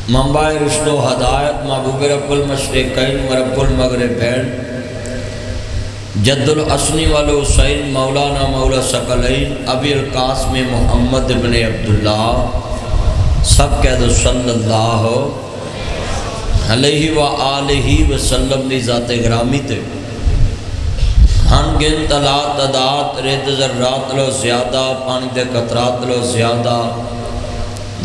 منبع رشد و ہدایت محبوب رب المشرقین و رب المغربین جد الحسن والحسین مولانا مولا ثقلین ابی القاسم محمد بن عبداللہ سب کہہ دو صلی اللہ علیہ وآلہ وسلم دی ذات گرامی تے ہن گن تلا تعداد رد ذرات لو زیادہ پانی دے قطرات لو زیادہ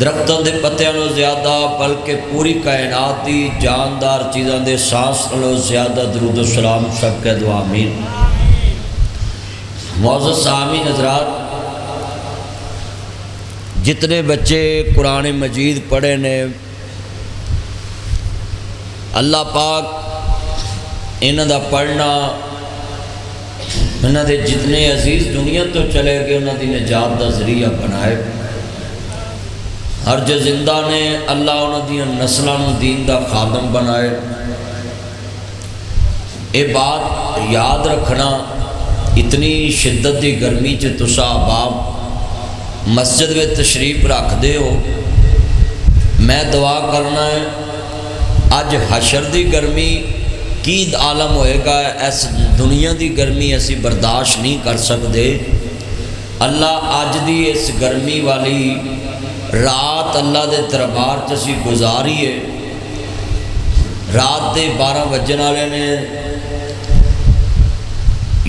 درختوں دے پتیاں لو زیادہ بلکہ پوری کائنات دی جاندار چیزاں دے سانس لو زیادہ درود و سلام سب کہہ دو آمین۔ معزز سامعین حضرات، جتنے بچے قرآن مجید پڑھے نے اللہ پاک انہاں دا پڑھنا انہاں دے جتنے عزیز دنیا تو چلے گئے انہاں دی نجات دا ذریعہ بنائے۔ ہر جو زندہ نے اللہ انہاں دی نسلاں نوں دین دا خادم بنائے۔ اے بات یاد رکھنا، اتنی شدت دی گرمی چ تسا احباب مسجد میں تشریف رکھ دے ہو، میں دعا کرنا ہے اج حشر دی گرمی کی عالم ہوئے گا، اس دنیا دی گرمی اسی برداشت نہیں کر سکتے۔ اللہ اج دی اس گرمی والی رات اللہ دے دربار چ اسی گزاریے۔ رات دے 12 بجن والے نے،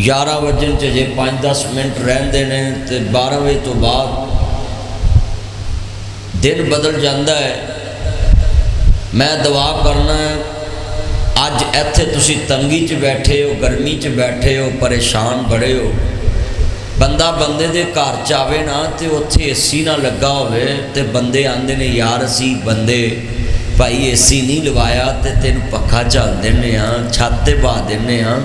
11 بجن چ جے 5-10 منٹ رہندے نے تے 12 بجے تو بعد دن بدل جاندہ ہے۔ میں دعا کرنا ہے اج ایتھے تسی تنگی چ بیٹھے ہو، گرمی چ بیٹھے ہو، پریشان بڑے ہو، بندہ بندے دے گھر چاوے نا تے اوتھے اے سی نہ لگا ہوئے تے بندے آندے نے یار اسی بندے بھائی اے سی نہیں لوایا تے تینوں پکھا چل دینے ہاں، چھت تے بہا دینے ہاں،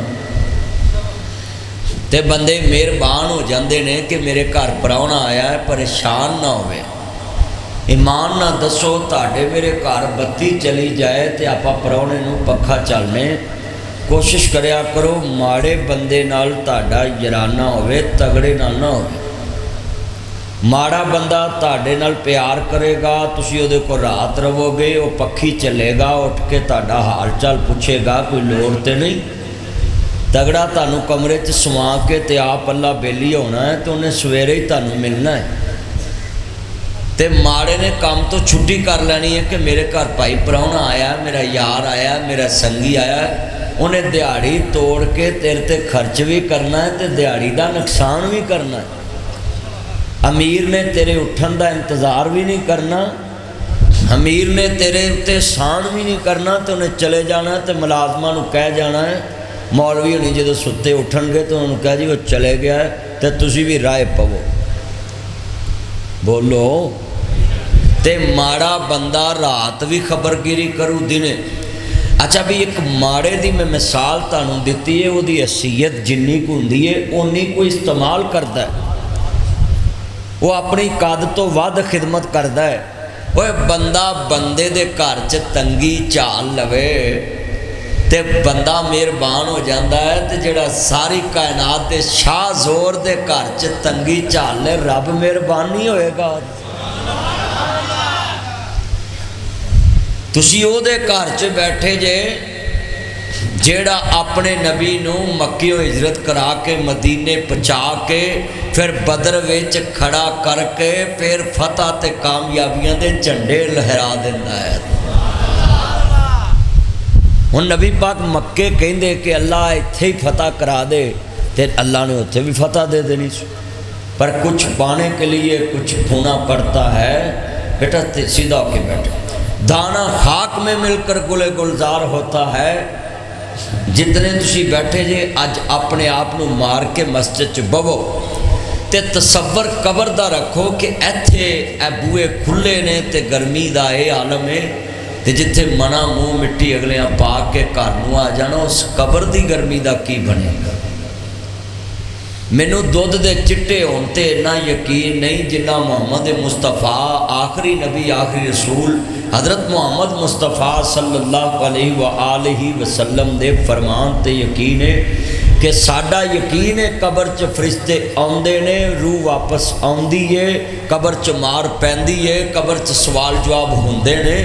تے بندے مہربان ہو جاندے نے کہ میرے گھر پراؤنا آیا ہے پریشان نہ ہوئے۔ ایمان نہ دسو تاڑے میرے گھر بتی چلی جائے تے آپا پراؤنے نو پکھا چلنے، کوشش کریا کرو ماڑے بندے نال تاڑا یرانہ ہوئے، تگڑے نال نہ ہوئے۔ ماڑا بندہ تاڑے نال پیار کرے گا، تسی او دے کو رات رو گے، وہ پکھی چلے گا، اٹھ کے تاڑا حال چال پوچھے گا، کوئی لوڑتے نہیں۔ تگڑا تانوں کمرے چ سوا کے تے آپ اللہ بیلی ہونا ہے تو انہیں سویرے ہی تانوں ملنا ہے۔ تے ماڑے نے کام تو چھٹی کر لینی ہے کہ میرے گھر بھائی پراؤنا آیا ہے، میرا یار آیا ہے، میرا سنگی آیا ہے، انہیں دیہڑی توڑ کے تیرے تے خرچ بھی کرنا ہے تے دیہڑی دا نقصان بھی کرنا ہے۔ امیر نے تیرے اٹھن دا انتظار بھی نہیں کرنا، امیر نے تیرے اتے سان بھی نہیں کرنا، تے انہیں چلے جانا ہے تے ملازمہ نو کہہ جانا ہے، مولوی ہونی جدو ستے اٹھن گے تو انہوں نے کہا جی وہ چلے گیا ہے تے تسی بھی رائے پو بولو۔ تے ماڑا بندہ رات بھی خبر گیری کرو دنے۔ اچھا بھی ایک ماڑے دی میں مثال تانوں دیتی ہے، وہ دی حیثیت جنی کو ہوندی ہے اونی کو استعمال کرتا ہے، وہ اپنی قد تو ود خدمت کرتا ہے۔ وہ بندہ بندے دے گھر چ تنگی چال لوے تے بندہ مہربان ہو جاندہ ہے، تے جڑا ساری کائنات دے شاہ زور دے گھر چ تنگی چال لے رب مہربان نہیں ہوئے گا۔ تسی او دے گھر چ بیٹھے جے جیڑا اپنے نبی نو مکیوں ہجرت کرا کے مدینے پہنچا کے پھر بدر وچ کھڑا کر کے پھر فتح تے کامیابیاں دے جھنڈے لہرا دیندا ہے۔ ہن نبی پاک مکے کہندے کہ اللہ ایتھے ہی فتح کرا دے تے اللہ نے اتھے بھی فتح دے دینی، پر کچھ پانے کے لیے کچھ کھونا پڑتا ہے۔ بیٹا سیدھا ہو کے بیٹھے، دانا خاک میں مل کر گلے گلزار ہوتا ہے۔ جتنے تسی بیٹھے جے اج اپنے آپ نو مار کے مسجد چ بوو تے تصور قبر دا رکھو کہ ایتھے اے بوئے کھلے نے تے گرمی دا اے عالم ہے، تے جتھے منا منہ مٹی اگلیاں پا کے گھر نو آ جانا، اس قبر دی گرمی دا کی بنے گا؟ مینوں دودھ دے چٹے ہون تے اتنا یقین نہیں جنہ محمد مصطفیٰ آخری نبی آخری رسول حضرت محمد مصطفیٰ صلی اللہ علیہ وآلہ وسلم دے فرمان تے یقین ہے کہ ساڈا یقین ہے قبر چ فرشتے آندے نے، روح واپس آندی ہے، قبر چ مار پیندی ہے، قبر چ سوال جواب ہوندے نے،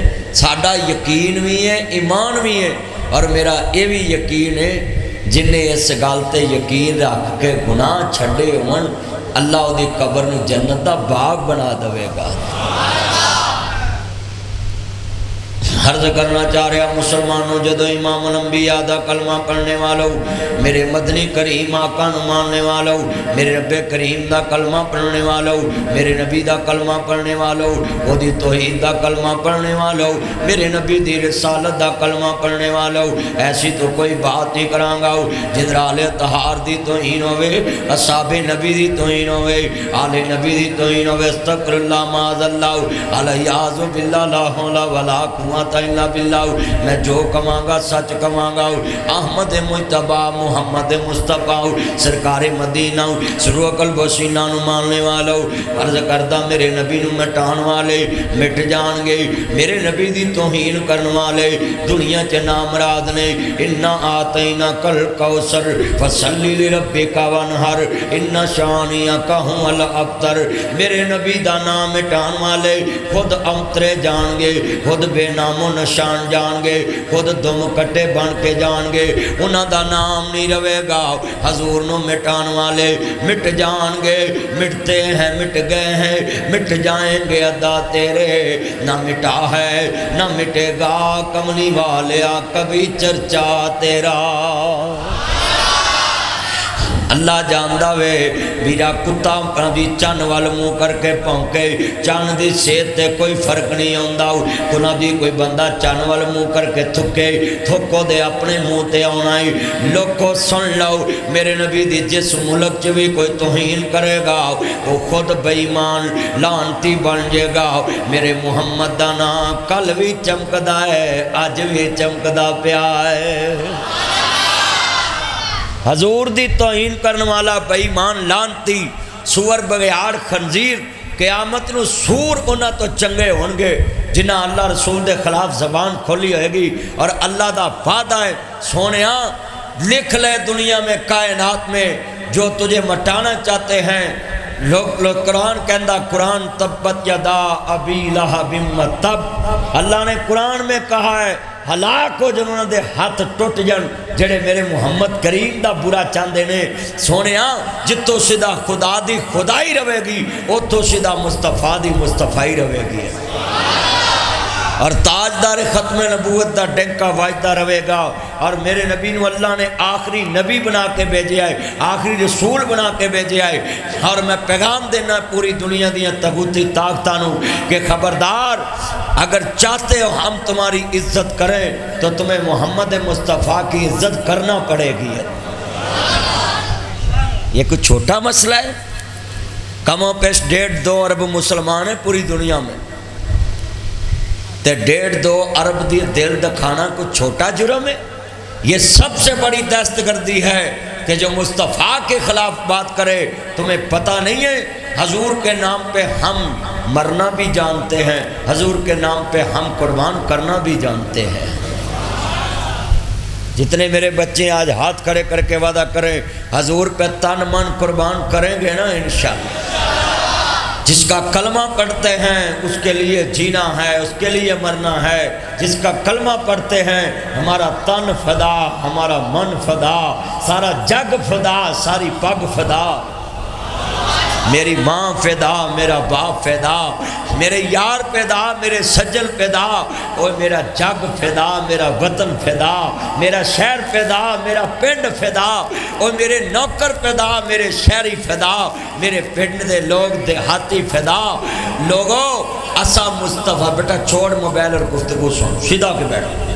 ساڈا یقین بھی ہے، ایمان بھی ہے۔ اور میرا یہ بھی یقین ہے جن نے اس گل تے یقین رکھ کے گناہ چھڈے ہون، اللہ وہ دی قبر نو جنت دا باغ بنا دے گا۔ عرض کرنا چاہ رہا مسلمانوں، جدو امام الانبیاء دا کلمہ پڑھنے والوں، میرے مدنی کریم آقا نو ماننے والوں، میرے رب کریم دا کلمہ پڑھنے والوں، میرے نبی دا کلمہ پڑھنے والوں، وہ دی توحید دا کلمہ پڑھنے والوں، میرے نبی دی رسالت دا کلمہ پڑھنے والوں، ایسی تو کوئی بات نہیں کرانگا جنرال طہار دی توہین ہوئے، اصحاب نبی دی توہین ہوئے، آل نبی دی توہین ہوئے، استغفر اللہ معاذ اللہ، علیہ باللہ لا حول ولا قوت الا باللہ۔ میں جو کمانگا سچ کمانگا، احمد مجتبہ محمد مصطفیٰ سرکار مدینہ سرو قلب و سینہ نو ماننے والا، عرض کردہ میرے نبی نو مٹان والے مٹ جان گے، میرے نبی دی توہین کرن والے دنیا چ نامراد نے۔ انا آتینا کل کوثر فصلی لربک وانحر ان شانئک هو الابتر۔ میرے نبی دا نام مٹان والے خود امترے جان گے، خود بے نام و نشان جان گے، خود دم کٹے بن کے جان گے، انہاں دا نام نہیں روے گا۔ حضور نو مٹان والے مٹ جان گے، مٹتے ہیں مٹ گئے ہیں، مٹ جائیں گے ادا تیرے، نہ مٹا ہے نہ مٹے گا کملی والیا کبھی چرچا تیرا۔ اللہ جاندہ وے میرا کتا بھی چن وال منہ کر کے پونکے، چن دی صحت تے کوئی فرق نہیں آندا، کنا بھی کوئی بندہ چن وال منہ کر کے تھکے، تھکو دے اپنے منہ تے آنا ہی۔ لوگو سن لو میرے نبی دی جس ملک چ بھی کوئی توہین کرے گا وہ خود بے ایمان لانتی بن جے گا۔ میرے محمد دا نام کل بھی چمکدا ہے، اج بھی چمکدا پیا ہے۔ حضور دی توہین کرنے والا بے ایمان لانتی سور بغیار خنزیر قیامت نو سور انہاں تو چنگے ہونگے جنہاں اللہ رسول دے خلاف زبان کھولی ہوئے گی۔ اور اللہ دا وعدہ ہے سونیا لکھ لے دنیا میں کائنات میں جو تجھے مٹانا چاہتے ہیں۔ لوگ قرآن کہندہ قرآن تبت یدا ابی لہب تب، اللہ نے قرآن میں کہا ہے ہلاک ہو جنہوں دے ہاتھ ٹوٹ جن جڑے میرے محمد کریم دا برا چاندے نے۔ سونیا جتو سدھا خدا دی خدائی روے گی اتو سدھا مصطفیٰ دی مصطفیٰ روے گی، اور تاجدار ختم نبوت دا ڈنکا واجدہ روے گا۔ اور میرے نبی نو اللہ نے آخری نبی بنا کے بھیجے آئے، آخری رسول بنا کے بھیجے آئے، اور میں پیغام دینا پوری دنیا دیا تغوتی طاقتانوں کہ خبردار اگر چاہتے ہو ہم تمہاری عزت کریں تو تمہیں محمد مصطفیٰ کی عزت کرنا پڑے گی۔ یہ کوئی چھوٹا مسئلہ ہے؟ کم و پیش 1.5-2 ارب مسلمان ہیں پوری دنیا میں، تے 1.5-2 ارب دی دل دکھانا کوئی چھوٹا جرم ہے؟ یہ سب سے بڑی دہشت گردی ہے کہ جو مصطفیٰ کے خلاف بات کرے۔ تمہیں پتہ نہیں ہے حضور کے نام پہ ہم مرنا بھی جانتے ہیں، حضور کے نام پہ ہم قربان کرنا بھی جانتے ہیں۔ جتنے میرے بچے آج ہاتھ کھڑے کر کے وعدہ کریں حضور پہ تن من قربان کریں گے نا انشاءاللہ۔ جس کا کلمہ پڑھتے ہیں اس کے لیے جینا ہے، اس کے لیے مرنا ہے۔ جس کا کلمہ پڑھتے ہیں ہمارا تن فدا، ہمارا من فدا، سارا جگ فدا، ساری پگ فدا، میری ماں فدا، میرا باپ فدا، میرے یار فدا، میرے سجن فدا، اور میرا جگ فدا، میرا وطن فدا، میرا شہر فدا، میرا پنڈ فدا، اور میرے نوکر فدا، میرے شہری فدا، میرے پنڈ دے لوگ دیہاتی فدا۔ لوگوں اسا مصطفیٰ، بیٹا چھوڑ موبائل اور گفتگو سن، سیدھا کے بیٹھو۔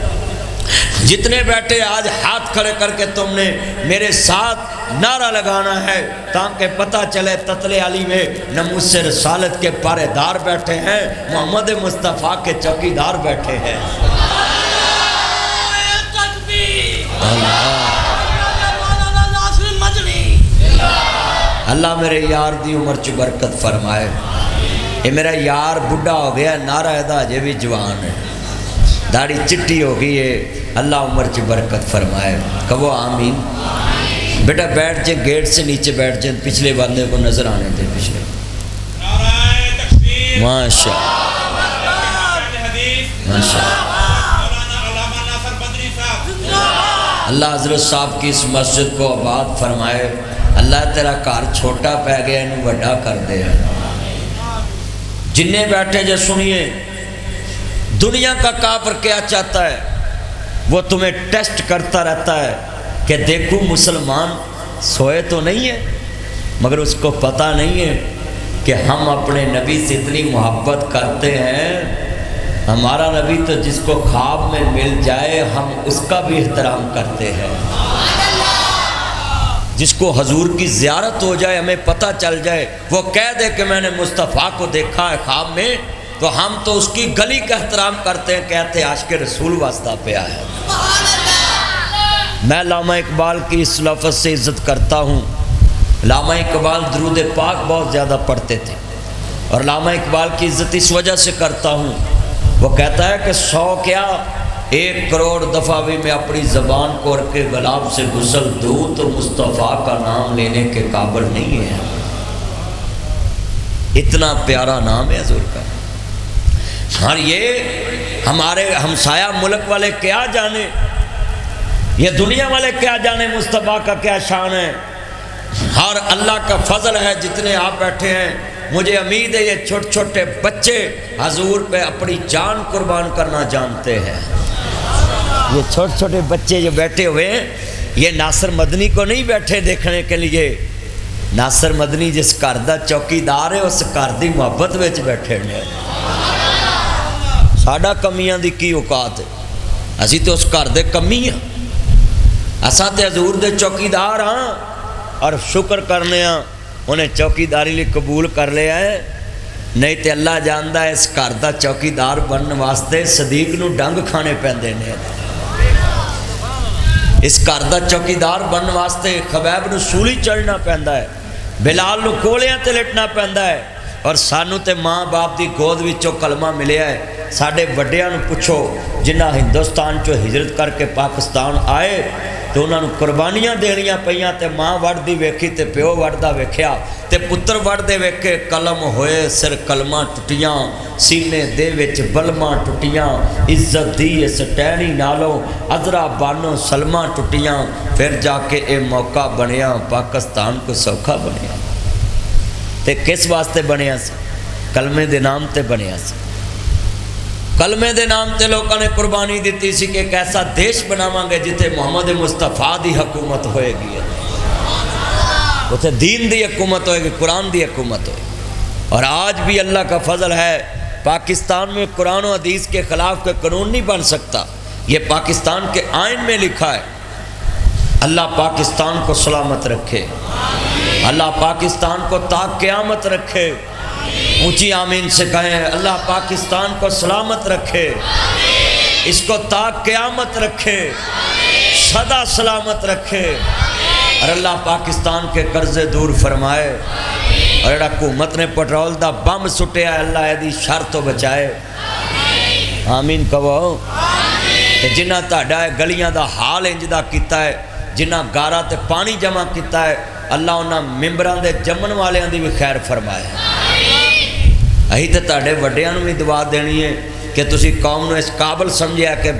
جتنے بیٹھے آج ہاتھ کھڑے کر کے تم نے میرے ساتھ نعرہ لگانا ہے تاکہ پتہ چلے تتلے علی میں ناموس رسالت کے پارے دار بیٹھے ہیں، محمد مصطفیٰ کے چوکیدار بیٹھے ہیں۔ اللہ میرے یار دی عمر چ برکت فرمائے۔ یہ میرا یار بڑھا ہو گیا، نعرہ دا اجے بھی جوان ہے، داڑھی چٹی ہو گئی ہے، اللہ عمر چ برکت فرمائے۔ کہو آمین۔ بیٹا بیٹھ جائے، گیٹ سے نیچے بیٹھ جائے، پچھلے بندے کو نظر آنے دے پچھلے. ماشاء ماشاء اللہ حضرت صاحب کی اس مسجد کو آباد فرمائے. اللہ تیرا گھر چھوٹا پہ گیا، انہوں بڑا کر دے. جنہیں بیٹھے جو سنیے، دنیا کا کافر کیا چاہتا ہے؟ وہ تمہیں ٹیسٹ کرتا رہتا ہے کہ دیکھو مسلمان سوئے تو نہیں ہے، مگر اس کو پتہ نہیں ہے کہ ہم اپنے نبی سے اتنی محبت کرتے ہیں. ہمارا نبی تو جس کو خواب میں مل جائے ہم اس کا بھی احترام کرتے ہیں. جس کو حضور کی زیارت ہو جائے، ہمیں پتہ چل جائے، وہ کہہ دے کہ میں نے مصطفیٰ کو دیکھا ہے خواب میں، تو ہم تو اس کی گلی کا احترام کرتے ہیں، کہتے ہیں عاشق رسول واسطہ پہ آیا. میں علامہ اقبال کی اس لفظ سے عزت کرتا ہوں. علامہ اقبال درود پاک بہت زیادہ پڑھتے تھے، اور علامہ اقبال کی عزت اس وجہ سے کرتا ہوں. وہ کہتا ہے کہ 100 کیا 1 کروڑ دفعہ بھی میں اپنی زبان کو اور کے گلاب سے غسل دوں تو مصطفیٰ کا نام لینے کے قابل نہیں ہے. اتنا پیارا نام ہے حضور کا. اور یہ ہمارے ہمسایہ ملک والے کیا جانے، یہ دنیا والے کیا جانے مصطفیٰ کا کیا شان ہے. اور اللہ کا فضل ہے جتنے آپ بیٹھے ہیں، مجھے امید ہے یہ چھوٹے چھوٹے بچے حضور پہ اپنی جان قربان کرنا جانتے ہیں. یہ چھوٹے چھوٹے بچے جو بیٹھے ہوئے ہیں، یہ ناصر مدنی کو نہیں بیٹھے دیکھنے کے لیے. ناصر مدنی جس گھر دا چوکیدار ہے، اس گھر دی محبت وچ بیٹھے ہیں. ساڈا کمیاں دی کی اوقات ہے؟ اسی تو اس گھر دے کمی ہاں. اساں تے حضور دے چوکیدار ہاں، اور شکر کرنے ہاں انہیں چوکیداری لیے قبول کر لیا ہے. نہیں تے اللہ جاندا ہے اس گھر دا چوکیدار بننے واسطے صدیق نو ڈنگ کھانے پیندے نے. اس گھر دا چوکیدار بننے واسطے خبیب نو سولی چڑھنا پیندا ہے، بلال نو کولیاں تے لٹنا پیندا ہے. اور سانو تے ماں باپ دی گود وچوں کلمہ ملیا ہے. ساڈے وڈیاں نو پوچھو جنہ ہندوستان چوں ہجرت کر کے پاکستان آئے تو انہاں نو قربانیاں دینیاں پیاں، تے ماں وڑدی ویکھی تے پیو وڑدا ویکھیا، تے پتر وڑدے ویکھے قلم ہوئے سر کلمہ ٹٹیاں، سینے دے وچ بلماں ٹٹیاں، عزت دی اس ٹہنی نالوں عذرا بانو سلمہ ٹٹیاں. پھر جا کے اے موقع بنیا پاکستان کو سوکھا بنیا. تے کس واسطے بنیا سی؟ کلمے دے نام تے بنیا سی. کلمے دے نام تے لوگوں نے قربانی دیتی سی کہ ایک ایسا دیش بناواں گے جتے محمد مصطفیٰ دی حکومت ہوئے گی، اتنے دین دی حکومت ہوئے گی، قرآن دی حکومت ہوئے گی. اور آج بھی اللہ کا فضل ہے، پاکستان میں قرآن و حدیث کے خلاف کوئی قانون نہیں بن سکتا. یہ پاکستان کے آئین میں لکھا ہے. اللہ پاکستان کو سلامت رکھے، اللہ پاکستان کو تا قیامت رکھے. اونچی آمین سے کہیں اللہ پاکستان کو سلامت رکھے، اس کو تا قیامت رکھے، سدا سلامت رکھے. اور اللہ پاکستان کے قرضے دور فرمائے. اور ایڈا حکومت نے پٹرول دا بم سٹیا ہے، اللہ ایدی شر تو بچائے. آمین کہو. جنہ تہاڈا گلیاں دا حال انج دا کیتا ہے، جنہ گارا تے پانی جمع کیتا ہے، اللہ انہاں ممبراں دے جمن والیاں دی بھی خیر فرمائے. اہی تے تہاڈے وڈیاں نوں بھی دعا دینی ہے کہ تسی قوم نو اس قابل سمجھیا کہ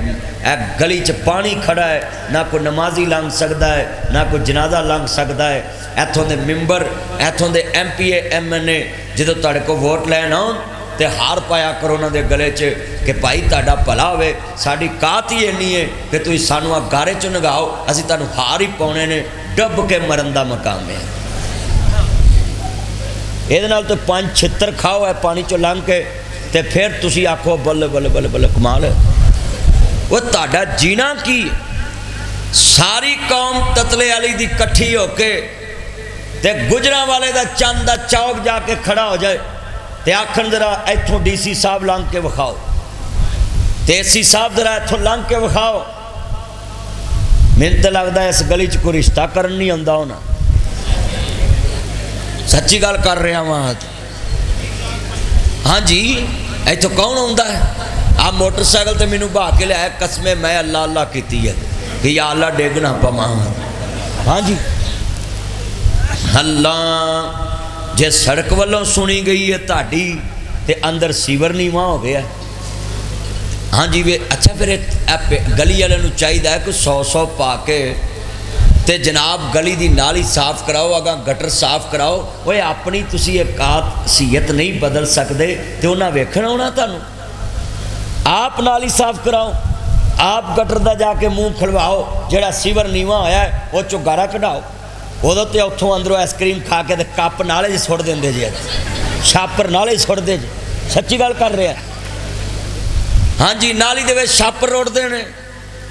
ایک گلی چ پانی کھڑا ہے، نہ کوئی نمازی لنگ سکتا ہے، نہ کوئی جنازہ لنگ سکتا ہے. ایتھوں دے ممبر، ایتھوں دے M P A M N A جدوں تہاڈے کو ووٹ لین آؤن تے ہار پایا کرو انہاں دے گلے چ کہ بھائی تہاڈا بھلا ہوئے، ساڈی کات ہی اینی ہے کہ تسی سانوں گارے چ نگاؤ، اسی تانوں ہار ہی پاؤنے نے. ڈب کے مرن دا مقام ہے. یہ تو 5 چھتر کھاؤ ہے پانی چو لنگ کے تے پھر تسی آکھو بلے بلے بلے بلے کمال ہے. وہ تہاڈا جینا کی ساری قوم تتلے علی دی کٹھی ہو کے تے گجراں والے دا چند دا چوک جا کے کھڑا ہو جائے تے آکھن ذرا ایتھوں ڈی سی صاحب لنگ کے وکھاؤ، تے سی صاحب ذرا ایتھوں لنگ کے وکھاؤ. مجھے تو لگتا ہے اس گلی چ کوئی رشتہ کرن نہیں آتا ہونا. سچی گل کر رہا وہاں. ہاں جی ایتھوں کون آتا ہے؟ آپ موٹر سائیکل تے مینوں بہا کے لیا قسمے میں اللہ اللہ کیتی ہے کہ یا اللہ ڈیگ نہ پواں. ہاں جی اللہ جے سڑک والوں سنی گئی ہے تہاڈی تے اندر سیور نیواں ہو گیا. ہاں جی وے اچھا پھر گلی والے نوں چاہیے کہ 100 پا کے تے جناب گلی دی نالی صاف کراؤ, اگاں گٹر صاف کراؤ. وہ اپنی تسی ایک حیثیت نہیں بدل سکتے تے انہاں ویکھنا ہونا تانوں. آپ نالی صاف کراؤ, آپ گٹر دا جا کے منہ کھلواؤ, جڑا سیور نیواں ہویا ہے وہ چو گارا کਢਾؤ. ادو تے اتوں اندروں آئس کریم کھا کے تے کپ نالے جی سٹ دیں جی, چھاپر نالے سٹ دے جی. سچی گل کر رہے ہیں. ہاں جی نالی دے وچ چھاپر روڑتے ہیں.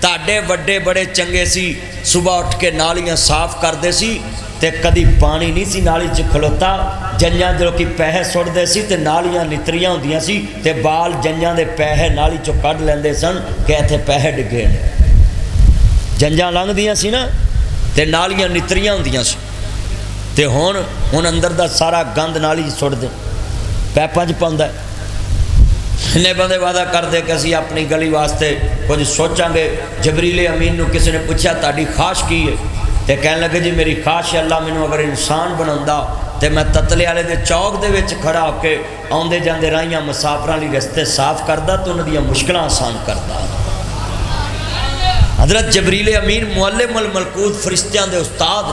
تاڈے وڈے بڑے چنگے سی, صبح اٹھ کے نالیاں صاف کرتے سی تے کدی پانی نہیں سی نالی چ کھلوتا. جنجاں جو کہ پیہے سٹتے سی تے نالیاں نتریاں ہوندیاں سی تے بال جنجاں دے پیہے نالی چو کڈ لیندے سن کہ ایتھے پیہے ڈگے نے. جنجاں لنگدیاں سی نا تے نالیاں نتریاں ہوندیاں سی. تے ہن اندر دا سارا گند نالی سٹ دے پیپاں چ پاوندا ہے. انہیں بندے وعدہ کر دے کہ اسی اپنی گلی واسطے کچھ سوچاں گے. جبریل امین نو کسی نے پوچھا تہاڈی خواہش کی ہے تے کہنے لگے جی میری خواہش ہے اللہ مینوں اگر انسان بناوندا تے میں تتلے والے دے چوک دے وچ کھڑا ہو کے آندے جاندے راہیاں مسافراں لئی رستے صاف کردا تے انہاں دیاں مشکلاں آسان کردا. حضرت جبریل امین معلم الملکوت فرشتیاں دے استاد,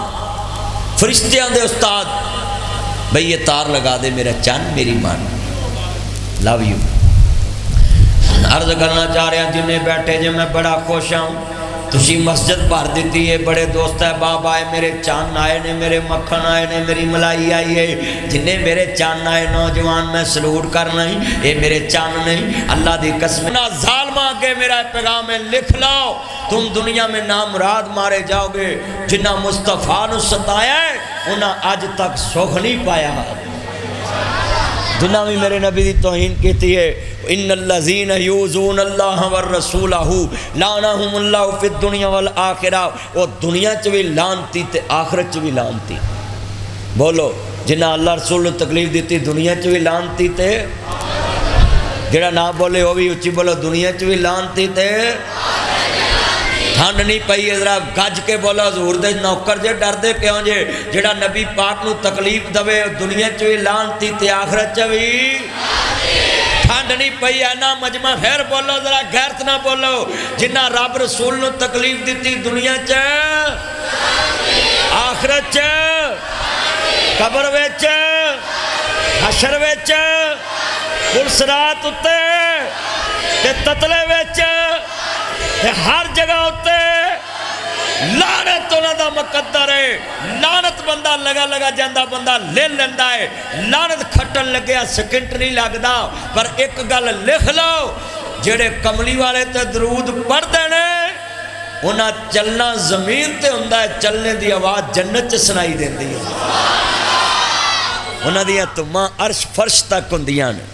فرشتیاں دے استاد. بھئی یہ تار لگا دے میرا چند میری مان, لو یو. عرض کرنا چاہ رہے ہیں جنہیں بیٹھے جے میں بڑا خوش ہوں. تسی مسجد بھر دیتی ہے, بڑے دوست احباب آئے, میرے چاند آئے نے, میرے مکھن آئے نے, میری ملائی آئی ہے. جنہیں میرے چاند آئے نوجوان میں سلوٹ کرنا ہی, یہ میرے چاند نہیں. اللہ دی قسم نہ ظالمہ کے میرا پیغام ہے لکھ لاؤ, تم دنیا میں نامراد مارے جاؤ گے. جنہ مصطفیٰ نو ستایا ہے انہاں اج تک سکھ نہیں پایا. جنہ بھی میرے نبی دی توہین کیتی ہے ان الذین یؤذون اللہ والرسولہ لعنہم اللہ فی الدنیا والآخرہ. وہ دنیا چ بھی لعنتی تے آخرت چ بھی لعنتی. بولو جنہ اللہ رسول نے تکلیف دیتی دنیا چ بھی لعنتی تے, جڑا نہ بولے وہ بھی اچھی بولو دنیا چ بھی لعنتی تے. ٹھنڈ نہیں پئی ذرا گج کے بولا حضور دے نوکر جے ڈر دے کیوں جے, جڑا نبی پاک نو تکلیف دوے دنیا چ بھی لعنتی تے آخرت چ بھی. ٹھنڈ نہیں پئی ہے نا مجمع پھر بولو ذرا غیرت نہ بولو. جنہ رب رسول نو تکلیف دیتی دنیا چ آخرت چ قبر وچ حشر وچ پلسرات اتے تے تتلے وچ ہر جگہ ہوتے لعنت انہاں دا مقدر ہے. لعنت بندہ لگا جاندہ بندہ لے لیندا ہے. لعنت کھٹن لگیا سکنٹ نہیں لگدا. پر ایک گل لکھ لو, جڑے کملی والے تے درود پڑھدے نے انہاں چلنا زمین تے ہوندا ہے, چلنے دی آواز جنت چ سنائی دیندی ہے. انہاں دیاں تماں عرش فرش تک ہوندیاں نے.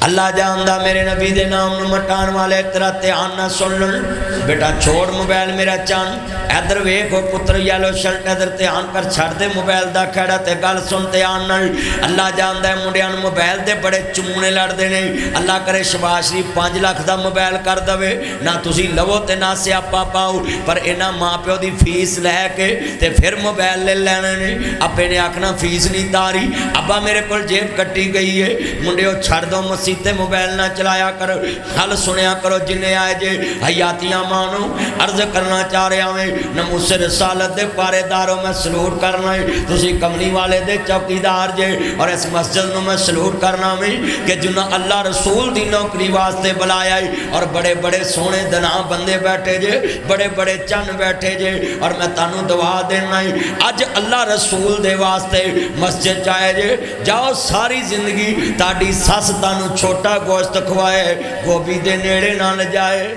اللہ جاندہ میرے نبی دے نام نو مٹان والے تیرا دھیان نہ سن لن. بیٹا چھوڑ موبائل میرا چاند, ادھر ویکھو پتر یلو شرٹ ادھر دھیان کر چھڑ دے موبائل دا کھڑا تے گل سن دھیان نال. اللہ جاندہ ہے منڈیاں نو موبائل دے بڑے چمونے لڑدے نے. اللہ کرے شباز شریف 5 لاکھ دا موبائل کر دوے نہ تسی لو تے نہ سیاپا پاؤ, پر انہاں ماں پیو دی فیس لے کے تے پھر موبائل لے لینے نے. ابے نے آکھنا فیس نہیں تاری, ابا میرے کول جیب کٹی گئی ہے. منڈیو چھڑ دو مسیح تے موبائل نہ چلایا کرو. حل سنیا کرو جنہیں آئے جے حیاتیاں مانو. عرض کرنا چاہ رہے ہمیں نموس رسالت دے پارے داروں میں سلوٹ کرنا ہے. تسی کملی والے دے چوکیدار جے, اور اس مسجد نو میں سلوٹ کرنا میں کہ جنہاں اللہ رسول دی نوکری واسطے بلایا ہے. اور بڑے بڑے سونے دنا بندے بیٹھے جے, بڑے بڑے چن بیٹھے جے, اور میں تانوں دعا دینا ہے اج اللہ رسول دے واسطے مسجد جائے جے. جاؤ ساری زندگی تاڑی ساس تانوں چھوٹا گوشت کھوائے, گوبھی دے نیڑے نہ جائے.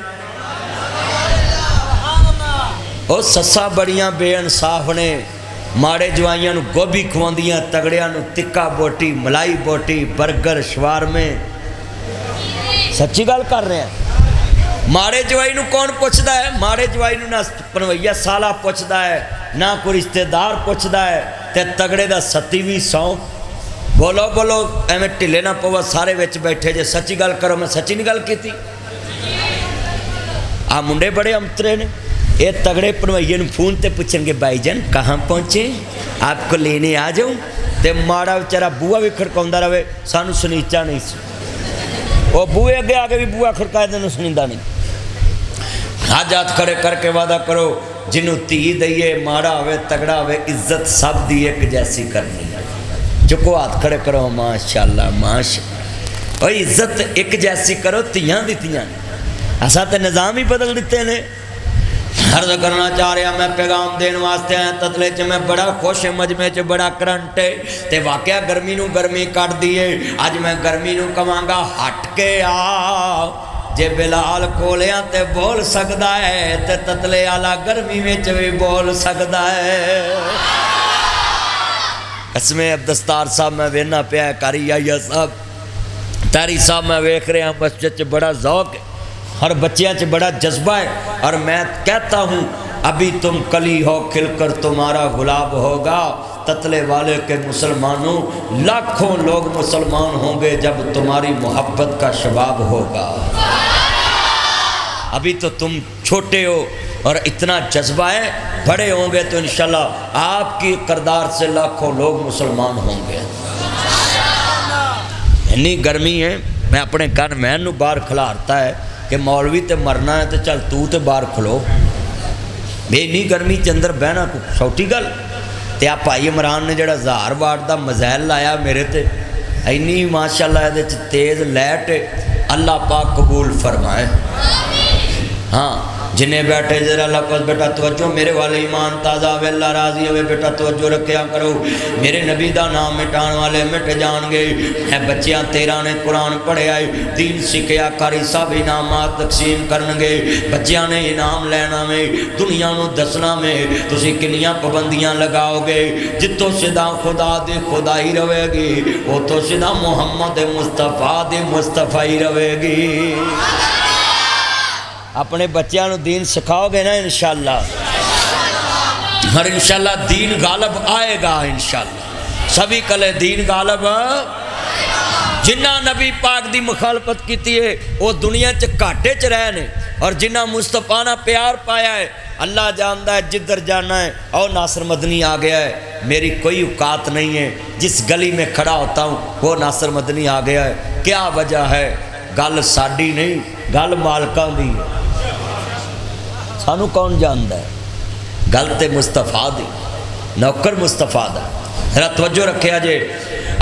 او سسا بڑیاں بے انصاف نے, ماڑے جوائیاں نو گوبھی کھواندیاں, تگڑیاں نو تکا بوٹی, ملائی بوٹی, برگر, شوارمے. سچی گل کر رہے ہیں. ماڑے جوائی نو کون پوچھدا ہے؟ ماڑے جوائی نو نہ پنویا سالہ پوچھدا ہے, نہ کوئی رشتہ دار پوچھدا ہے, تے تگڑے دا 2700. بولو بولو ایویں ٹھلے نہ پوا, سارے وچ بیٹھے جے. سچی گل کرو, میں سچی نہیں گل کیتی. آ منڈے بڑے امترے نے, یہ تگڑے پڑوائیے فون تے پوچھیں گے بھائی جان کہاں پہنچے آپ کو لینے آ جاؤں تے ماڑا بیچارہ بوا بھی کھڑکاؤں رہے سانو سنیچا نہیں سی وہ بوئے اگے آگے بھی بوا کھڑکائے تینوں سنیندہ نہیں حاجات کھڑے کر کے وعدہ کرو جنہوں تی دئیے ماڑا ہوئے تگڑا ہوئے عزت سب دی ایک جیسی کرنی ہے چکو ہاتھ کھڑے کرو ماشاءاللہ ماشاءاللہ اور عزت ایک جیسی کرو تیاں دیتیاں ایسا تے نظام ہی بدل دیتے ہیں عرض کرنا چاہ رہا میں پیغام دین واسطے ہیں تتلے چ میں بڑا خوش مجمع چ بڑا کرنٹ ہے تے واقعہ گرمی نو گرمی کٹ دیئے آج میں گرمی نو کمانگا ہٹ کے آ جے بلال کولیاں تے بول سکدا ہے تے تتلے آلا گرمی میں بھی بول سکدا ہے قسمیں عبدالستار صاحب میں وینا پیا کاری آئیہ صاحب تاری صاحب میں ویکھ رہے ہیں مسجد چ بڑا ذوق ہے اور بچیاں چ بڑا جذبہ ہے اور میں کہتا ہوں ابھی تم کلی ہو کھل کر تمہارا گلاب ہوگا تتلے والے کے مسلمانوں لاکھوں لوگ مسلمان ہوں گے جب تمہاری محبت کا شباب ہوگا ابھی تو تم چھوٹے ہو اور اتنا جذبہ ہے بڑے ہوں گے تو انشاءاللہ آپ کی کردار سے لاکھوں لوگ مسلمان ہوں گے اتنی گرمی ہے میں اپنے گن مین نو باہر کھلارتا ہے کہ مولوی تے مرنا ہے تو چل تے باہر کھلو بے انی گرمی کے اندر بہنا کو چھوٹی گل تے آپ بھائی عمران نے جڑا 1000 واٹ دا میزائل لایا میرے تے اینی ماشاءاللہ یہ تیز لائٹ اللہ پاک قبول فرمائے ہاں جنہیں بیٹھے ذرا لفظ بیٹا توجہ میرے والے ایمان تازہ ہوئے اللہ راضی ہوئے بیٹا توجہ رکھیا کرو میرے نبی دا نام مٹان والے مٹ جان گے اے بچیاں 13 نے قرآن پڑھے آئے دین سکھیا کاری سب انعامات تقسیم کرنگے بچیاں نے انعام لینا میں دنیا نو دسنا میں تسی کنیاں پابندیاں لگاؤ گے جتو صدا خدا دے خدا ہی روے گی وہ تو صدا محمد مصطفیٰ دے مصطفیٰ ہی روے گی اپنے بچیاں نو دین سکھاؤ گے نا انشاءاللہ اور انشاءاللہ دین غالب آئے گا انشاءاللہ سبھی کلے دین غالب جنہ نبی پاک دی مخالفت کیتی ہے وہ دنیا چ کاٹے چ رہے نے اور جنہ مصطفیٰ نہ پیار پایا ہے اللہ جانتا ہے جدھر جانا ہے اور ناصر مدنی آ گیا ہے میری کوئی اوقات نہیں ہے جس گلی میں کھڑا ہوتا ہوں وہ ناصر مدنی آ گیا ہے کیا وجہ ہے گل ساڈی نہیں گل مالکاں دی سانو کون جاندا ہے گل تے مصطفیٰ دی نوکر مصطفیٰ دا ذرا توجہ رکھیا جے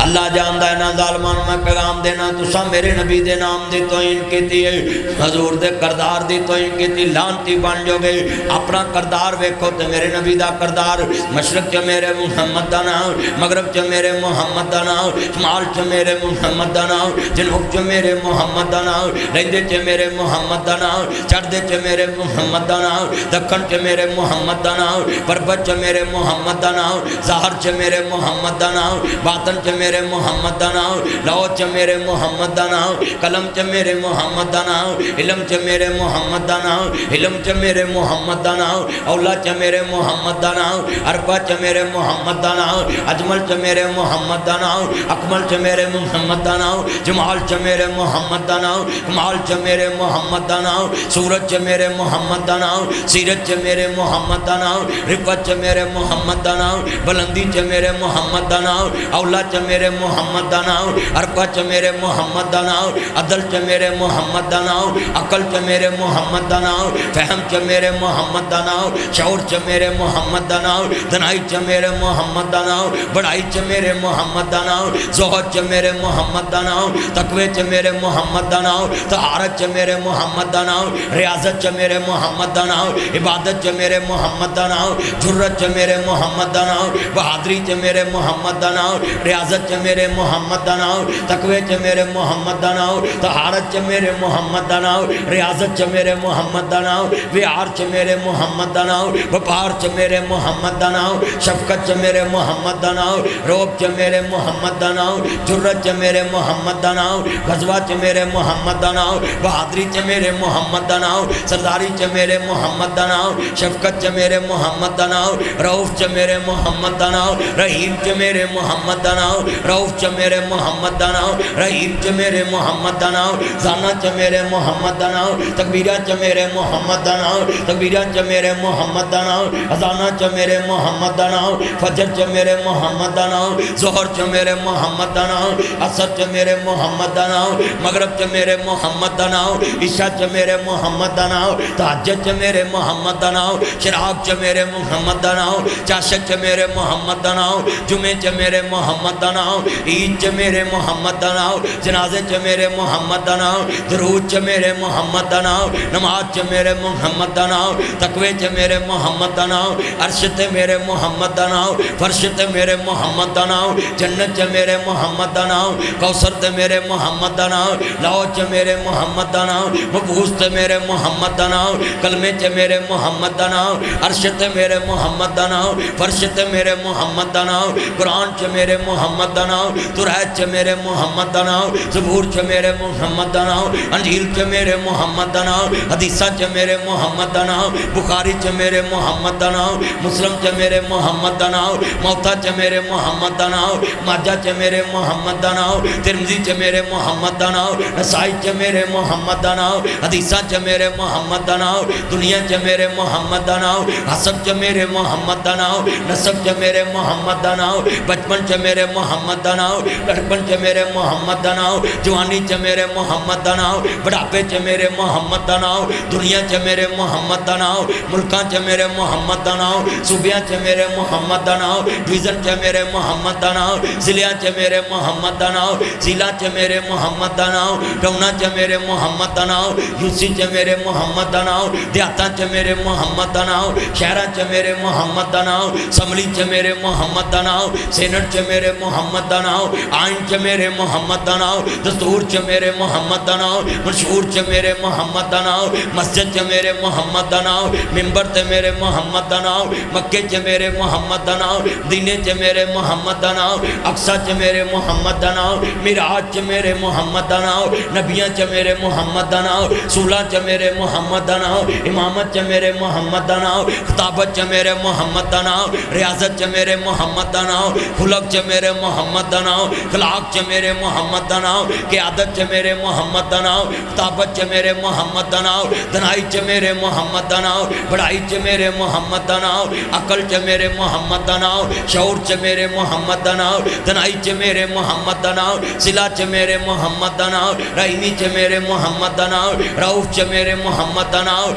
اللہ جاندا ہے نا ظالمان میں پیغام دینا تسا میرے نبی دے نام دی توہین کیتی ہے حضور دے کردار دی توہین کیتی لانتی بن جو گے اپنا کردار ویکھو تے میرے نبی دا کردار مشرق چ میرے محمد دا نام مغرب چ میرے محمد دا نام شمال چ میرے محمد دا نام جنوب چ میرے محمد دا نام رہندے چ میرے محمد دا نام چڑھدے چ میرے محمد دا نام دکھن چ میرے محمد دا نام پربت چ میرے محمد دا نام ظاہر چ میرے محمد دا نام باطن چ میرے محمد دا نام لو چ میرے محمد دا نام قلم چ میرے محمد دا نام علم چ میرے محمد دا نام علم چ میرے محمد دا نام اولا چ میرے محمد دا نام اربا چ میرے محمد دا نام اجمل چ میرے محمد دا نام اکمل چ میرے محمد دا نام جمال چ میرے محمد دا نام کمال چ میرے محمد دا نام سورج چ میرے محمد دا نام سیرت چ میرے محمد دا نام رفت چ میرے محمد دا نام بلندی چ میرے محمد دا نام اولا چ میرے محمد دا نام اربا چ میرے محمد دا نام عدل چ میرے محمد دا نام عقل چ میرے محمد دا نام فہم چ میرے محمد دا نام شعور چ میرے محمد دا نام دنائی چ میرے محمد دا نام بڑائی چ میرے محمد دا نام زہد چ میرے محمد دا نام تقوی چ میرے محمد دا نام طہارت چ میرے محمد دا نام ریاضت چ میرے محمد دا نام عبادت چ میرے محمد دا نام جرت چ میرے محمد دا نام بہادری چ میرے محمد دا نام ریاضت چ میرے محمد دا نام تقوی چ میرے محمد دا نام طہارت چ میرے محمد دا نام ریاضت چ میرے محمد دا نام ویار چ میرے محمد دا نام وپار چ میرے محمد دا نام شفقت چ میرے محمد دا نام روب چ میرے محمد دا نام جرت چ میرے محمد دا نام غزوہ چ میرے محمد دا نام بہادری چ میرے محمد دا نام سرداری چ میرے محمد دا نام شفقت چ میرے محمد دا نام رؤوف چ میرے محمد دا نام رحیم چ میرے محمد دا نام رؤوف چ میرے محمد دا نام، رحیم چ میرے محمد دا نام، زانا چ میرے محمد دا نام، تکبیرہ چ میرے محمد دا نام، تکبیرہ چ میرے محمد دا نام، اذانہ چ میرے محمد دا نام، فجر چ میرے محمد دا نام، ظہر چ میرے محمد دا نام، عصر چ میرے محمد دا نام، مغرب چ میرے محمد دا نام، عشاء چ میرے محمد دا نام، تہجد چ میرے محمد دا نام، شراق چ میرے محمد دا نام، چاشت چ میرے محمد دا نام، جمعے چ میرے محمد دا نام، عید چ میرے محمد دا نام، جنازے چ میرے محمد دا نام، درود چ میرے محمد دا نام، نماز چ میرے محمد دا نام، تقوی چ میرے محمد دا نام، عرش تے میرے محمد دا نام، فرش تے میرے محمد دا نام، جنت چ میرے محمد دا نام، کوثر تے میرے محمد دا نام، لو چ میرے محمد دا نام، مبعوث تے میرے محمد دا نام، کلمے چ میرے محمد دا نام، عرش تے میرے محمد دا نام، فرش تے میرے محمد دا نام، قرآن چ میرے محمد دا نام، تورات چ میرے محمد دا نام، زبور چ میرے محمد دا نام، انجیل چ میرے محمد دا نام، حدیثہ چ میرے محمد دا نام، بخاری چ میرے محمد دا نام، مسلم چ میرے محمد دا نام، موطا چ میرے محمد دا نام، ماجہ چ میرے محمد دا نام، ترمذی چ میرے محمد دا نام، نسائی چ میرے محمد دا نام، حدیثہ چ میرے محمد دا نام، دنیا چ میرے محمد دا نام، حسب چ میرے محمد دا نام، نسب چ میرے محمد دا نام، بچپن چ میرے محمد دا نام، لڑکپن چ میرے محمد دا نام، جوانی چ میرے محمد دا نام، بڑھاپے چ میرے محمد دا نام، دنیا چ میرے محمد دا نام، ملکاں چ میرے محمد دا نام، صوبیاں چ میرے محمد دا نام، ڈویژن چ میرے محمد دا نام، ضلعاں چ میرے محمد دا نام، ضلع چ میرے محمد دا نام، ٹونا چ میرے محمد دا نام، یوسی چ میرے محمد دا نام، دیہاتاں چ میرے محمد دا نام، شہراں چ میرے محمد دا نام، اسمبلی چ میرے محمد دا نام، سینٹ چ میرے محمد دا نام، آئین چ میرے محمد دا نام، دستور چ میرے محمد دا نام، منشور چ میرے محمد دا نام، مسجد چ میرے محمد دا نام، ممبر تے میرے محمد دا نام، مکے چ میرے محمد دا نام، دینے چ میرے محمد دا نام، اقصا چ میرے محمد دا نام، معراج چ میرے محمد دا نام، نبیاں چ میرے محمد دا نام، صلح چ میرے محمد دا نام، امامت چ میرے محمد دا نام، خطابت چ میرے محمد دا نام، ریاضت چ میرے محمد دا نام، خلق چ میرے محمد دا نام، خلاق چ میرے محمد دا نام، قیادت چ میرے محمد دا نام، خطابت چ میرے محمد دا نام، دنائی چ میرے محمد دا نام، بڑائی چ میرے محمد دا نام، عقل چ میرے محمد دا نام، شعور چ میرے محمد دا نام، دنائی چ میرے محمد دا نام، صلہ چ میرے محمد دا نام، رحیمی چ میرے محمد دا نام، رؤوف چ میرے محمد دا نام۔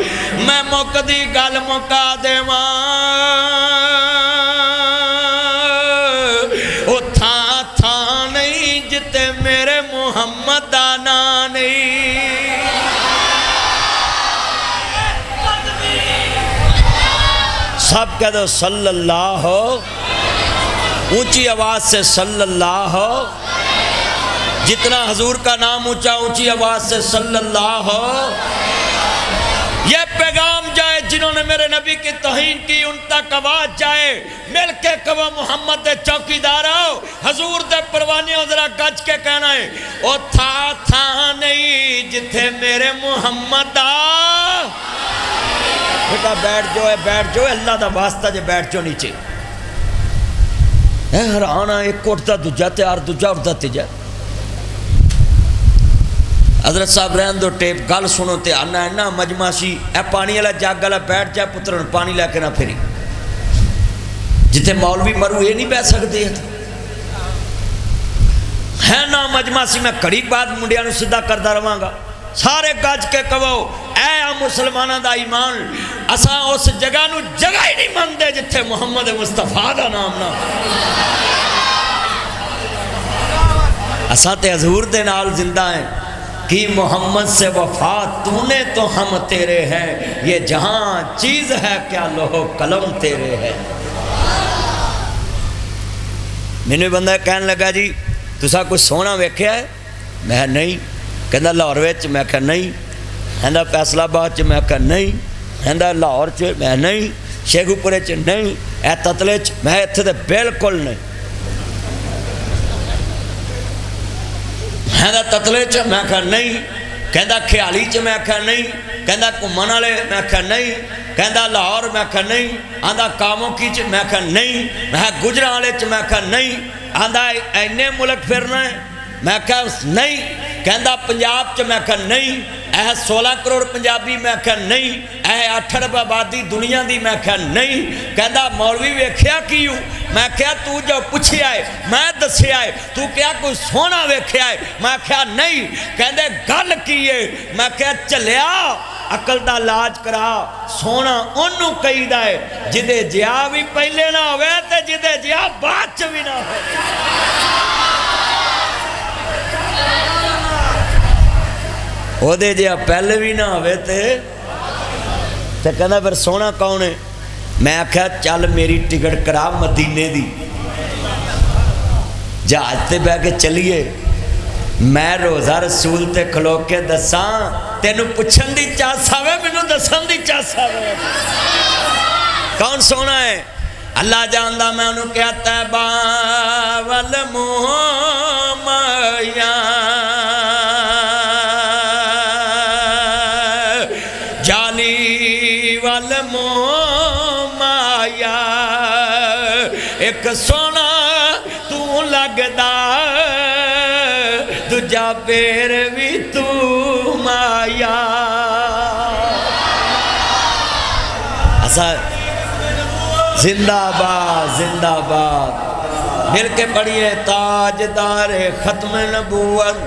میں مقدی گل مکا دیواں او تھاں تھاں نہیں جتے میرے محمد دا نام نہیں۔ سب کہہ دو صلی اللہ ہو، اونچی آواز سے صلی اللہ ہو، جتنا حضور کا نام اونچا اونچی آواز سے صلی اللہ ہو۔ یہ پیغام جائے جنہوں نے میرے نبی کی توہین کی ان تک آواز جائے، مل کے کہو محمد دے چوکیدارو، حضور دے پروانیوں ذرا گج کے کہنا ہے او تھا تھا نہیں جتھے میرے محمد دا۔ بیٹا بیٹھ جو ہے اللہ دا واسطہ جے بیٹھ جو نیچے۔ اے حرانا ایک اٹھتا دوجہ تیار دوجہ اٹھتا تیجا۔ حضرت صاحب رہن دو ٹیپ گل سنو تے آنا ہے نا مجمع سی اے پانی والا جاگ والا بیٹھ جائے پترن پانی لے کے نہ پھری جتے مولوی مرو یہ نہیں بیٹھ سکتے ہے نا مجمع سی میں کڑی بعد منڈیاں نو صدا کردہ رواں گا سارے گج کے کہو اے مسلمانہ دا ایمان اساں اس جگہ نو جگہ ہی نہیں مندے جتے محمد مصطفیٰ دا نام نا اساں تے حضور دے نال زندہ ہیں کہ محمد سے وفا تو نے تو ہم تیرے ہیں یہ جہاں چیز ہے کیا لوح قلم تیرے ہے۔ میں نے بندہ کہنے لگا جی تسا کچھ سونا ویکھیا ہے میں نہیں کہندا لاہور وچ میں کہا نہیں کہندا فیصل آباد چ میں کہا نہیں کہندا لاہور چ میں نہیں شیخو پورے چ نہیں اے تتلے چ میں اتھے تے بالکل نہیں کہندا تتلے چ میں کہا نہیں کہندا خیالی چ میں کہا نہیں کہندا گھومن والے میں کہا نہیں کہندا لاہور میں کہا نہیں آندا کاموں کی چ میں کہا نہیں میں گجراں والے چ میں کہا نہیں آندا اینے ملک پھرنا ہے؟ میں کہا نہیں. کہندا پنجاب چ؟ میں کہا نہیں. 16 کروڑ پنجابی؟ میں کہا نہیں. 8 ارب آبادی دنیا دی؟ میں کہا نہیں. کہندا مولوی ویکھیا کیوں؟ میں کہا تو جو پوچھیا ہے میں دسیا ہے. تو کیا کوئی سونا ویکھیا ہے؟ میں کہا نہیں. کہندے گل کی ہے؟ میں کہا چلیا عقل دا علاج کرا. سونا انہوں کہی دا ہے جدے جیا بھی پہلے نہ ہوئے تے جدے جیا بعد چ بھی نہ ہوئے. او دے جیا پہلے بھی نہ ہوئے تے کہنا پھر سونا کون ہے؟ میں آکھا چل میری ٹکٹ کرا مدینے دی، جہاز تے بہ کے چلیے. میں روزہ رسول تے کھلو کے دساں تینوں پوچھن دی چاس آوے مینوں دسن دی چاس آوے. کون سونا ہے؟ اللہ جاندا. میں انہوں کیا طیبہ والمومیا جالی والمومیا ایک سونا تو لگدا دجا پیر بھی تو مایا. زندہ باد زندہ باد. مل کے پڑھیے تاجدار ختم نبوت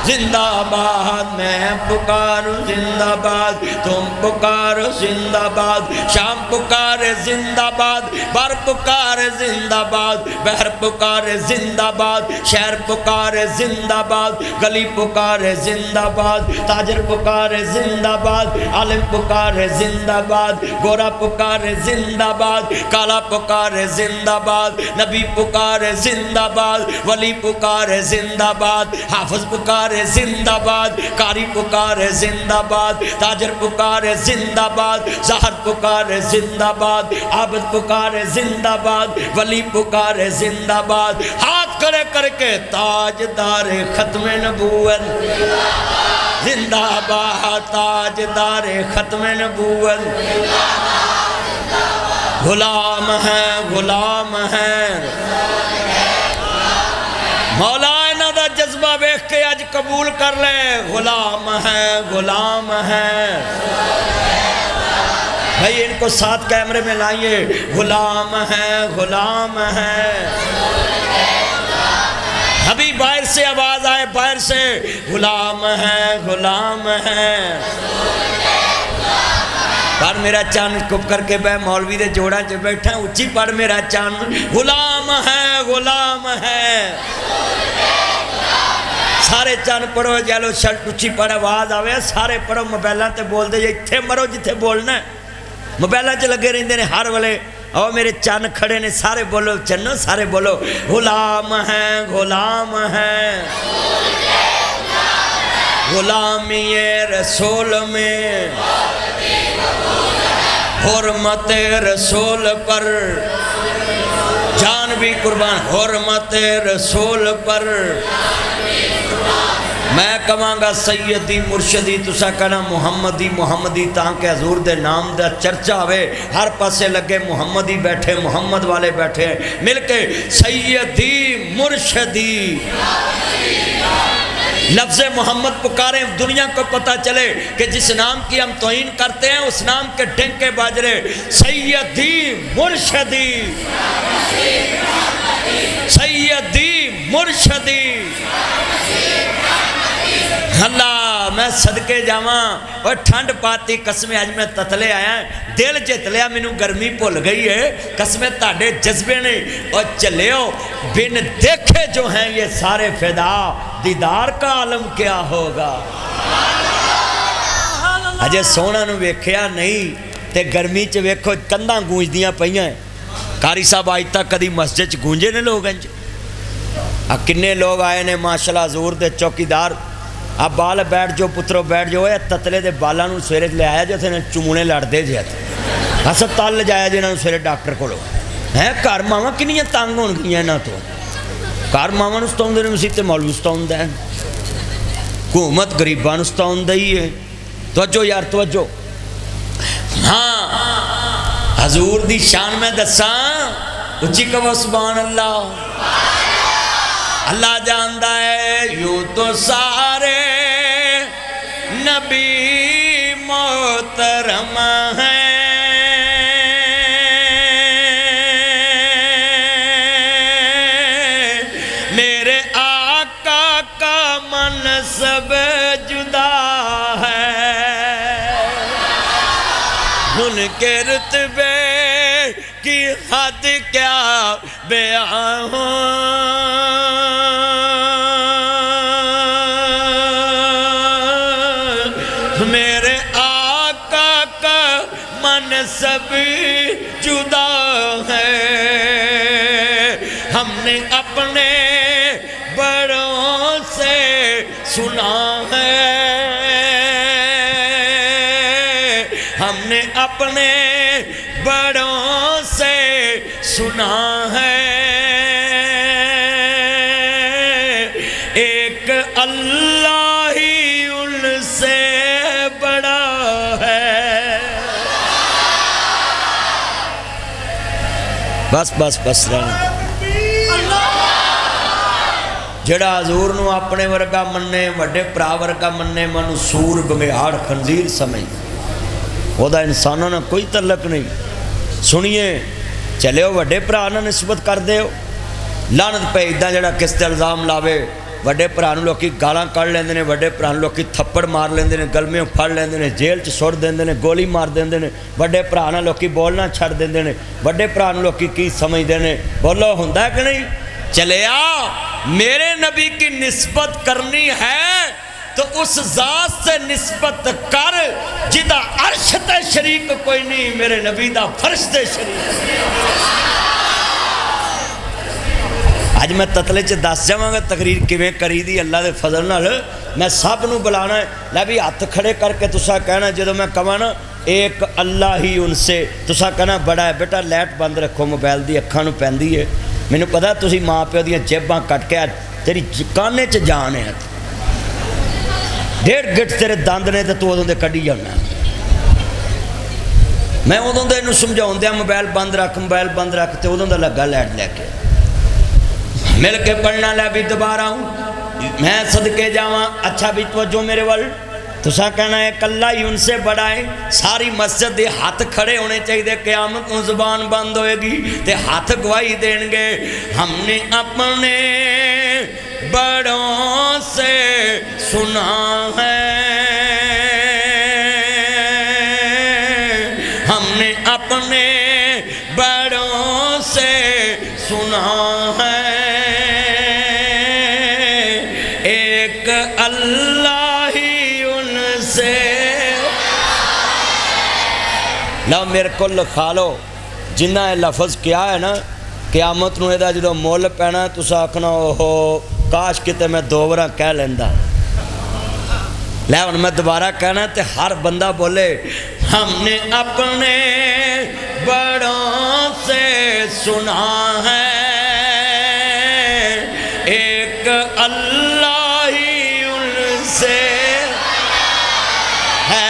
زندہ باد. میں پکاروں زندہ باد، تم پکارو زندہ باد. شام پکارے زندہ باد، بر پکارے زندہ باد، بحر پکارے زندہ باد، شہر پکارے زندہ باد، گلی پکارے زندہ باد، تاجر پکارے زندہ باد، عالم پکارے زندہ باد، گورا پکارے زندہ باد، کالا پکارے زندہ باد، نبی پکارے زندہ باد، ولی پکارے زندہ باد، حافظ پکارے زندہ باد، قاری پکارے زندہ باد، تاجر پکارے زندہ باد، زہر پکارے زندہ باد، عابد پکارے زندہ باد، ولی پکارے زندہ باد. ہاتھ کرے کر کے تاجدار ختم نبوت زندہ باد، تاجدار ختم نبوت. غلام ہیں غلام ہیں مولا انہاں دا جذبہ ویکھ کے اج قبول کر لے. غلام ہیں غلام ہیں. بھائی ان کو ساتھ کیمرے میں لائیے. غلام ہیں غلام ہیں. ابھی باہر سے آواز آئے باہر سے غلام ہیں غلام ہیں. پر میرا چاند کپ کر کے بے مولوی دے جوڑا جو بیٹھا اچھی پڑھ میرا چاند. غلام ہے غلام ہے. سارے چاند پڑھو جالو شرط اچھی پڑھ آواز آوے سارے پڑھو. موبائلہ تے بول دے جتھے مرو جتھے بولنا ہے. موبائلہ چ لگے رہندے نے ہر والے. او میرے چاند کھڑے نے سارے بولو چنو سارے بولو. غلام ہیں غلام ہیں. غلامی رسول میں حرمت رسول پر جان بھی قربان. حرمت رسول پر میں کہاں گا سیدی مرشدی تسا کہنا محمدی محمدی تاکہ حضور دے نام دا چرچا ہوئے. ہر پاسے لگے محمدی بیٹھے محمد والے بیٹھے مل کے سیدی مرشدی لفظ محمد پکاریں. دنیا کو پتہ چلے کہ جس نام کی ہم توہین کرتے ہیں اس نام کے ڈنکے باج رہے. سیدی مرشدی سیدی مرشدی. اللہ میں صدقے جاواں اور ٹھنڈ پاتی قسمیں آج میں تتلے آیا ہے. دل جت لیا مینوں گرمی بھول گئی ہے. قسمیں تاڑے جذبے نے اور چلیو بن دیکھے جو ہیں یہ سارے فدا. دیدار کا عالم کیا ہوگا. اجے سونا نو ویکھیا نہیں تے گرمی چ ویکھو کنداں گونجدیاں پئیاں. قاری صاحب آج تک کدی مسجد چ گونجے نے لوگ انج. کنے لوگ آئے نے ماشاءاللہ حضور دے چوکیدار. اب بال بیٹھ جو پترو بیٹھ جو ہے تتلے دے بالاں نوں سویرے لے آیا جو تھے چمونے لڑدے جے ہسپتال لے جایا جنہاں نوں سویرے ڈاکٹر کولو ہیں. گھر ماواں کنیاں تنگ ہون گئیاں انہاں تو. گھر ماواں نوں ستاوندے نے مسیح تے مولوی ستاوندا ہے. حکومت غریباں نوں ستاوندا ہی ہے. توجہ یار توجہ. ہاں حضور دی شان میں دساں اچھی کہو سبحان اللہ۔ اللہ جانتا ہے یوں تو سارے نبی محترم ہیں، میرے آقا کا منصب جدا ہے، ان کے رتبے کی حد کیا بیان ہوں، میرے آقا کا منصب جدا ہے، ہم نے اپنے بڑوں سے سنا ہے، ہم نے اپنے بڑوں سے سنا ہے، ایک اللہ ہی ان سے بڑا ہے۔ بس بس بس رہنا، جڑا حضور نو اپنے ورگا مننے، وڈے پرا ورگا مننے، منو سور گمیاڑ خنزیر سمجھ، وہ دا انسانوں نے کوئی تعلق نہیں۔ سنیے چلے ہو وڈے پرا نہ نسبت کر دے ہو، لعنت پہ ادھا جڑا کس تے الزام لاوے، وڈے پرا نو لوکی گالاں کر لیندے نے، وڈے پرا نو لوکی تھپڑ مار لیندے نے، گلمیوں پھڑ لیندے نے، جیل چ سٹ دیندے نے، گولی مار دیندے نے، وڈے پرا نال لوکی بولنا چھڑ دیندے نے، وڈے پرا نو لوکی کی سمجھدے نے؟ بولو ہوندا کہ نہیں؟ چلے آ میرے نبی کی نسبت کرنی ہے تو اس ذات سے نسبت کر جدا عرش تے شریک کوئی نہیں، میرے نبی دا فرش تے شریک۔ آج میں تطلے چ دس جاواں گا تقریر کیویں کری دی اللہ دے فضل نال، میں سب نو بلانا ہے، لے بھی ہاتھ کھڑے کر کے تسا کہنا جدوں میں کہاں نا ایک اللہ ہی ان سے، تسا کہنا بڑا ہے بیٹا لائٹ بند رکھو موبائل دی، اکھاں نو پیندی ہے، مینوں پتہ تسی ماں پیو دیاں جیباں کٹ کے تیری کانے چ جان ہے، 1.5 گٹ تیرے دند نے تو ادوں دے کڈی جانا، میں ادوں دے انہوں سمجھاؤں دیا موبائل بند رکھ تے ادوں دا لگا لائٹ لے کے مل کے پڑھنا لے بھی دوبارہ ہوں میں صدقے جاواں۔ اچھا بھی توجہ میرے وال، تسا کہنا ہے اللہ ہی ان سے بڑا ہے، ساری مسجد دے ہاتھ کھڑے ہونے چاہیے، قیامت کو زبان بند ہوئے گی تے ہاتھ گواہی دیں گے، ہم نے اپنے بڑوں سے سنا ہے، ہم نے اپنے بڑوں سے سنا ہے، ایک اللہ ہی ان سے۔ لو میرے کو لکھا لو جنہ لفظ کیا ہے نا، قیامت نو ایدہ جدو مول پینا تسا آکھنا اوہو کاش کتے میں دوبارہ کہہ لیندہ، لے ان میں دوبارہ کہنا تے ہر بندہ بولے ہم نے اپنے بڑوں سے سنا ہے، ایک اللہ ہی ان سے ہے،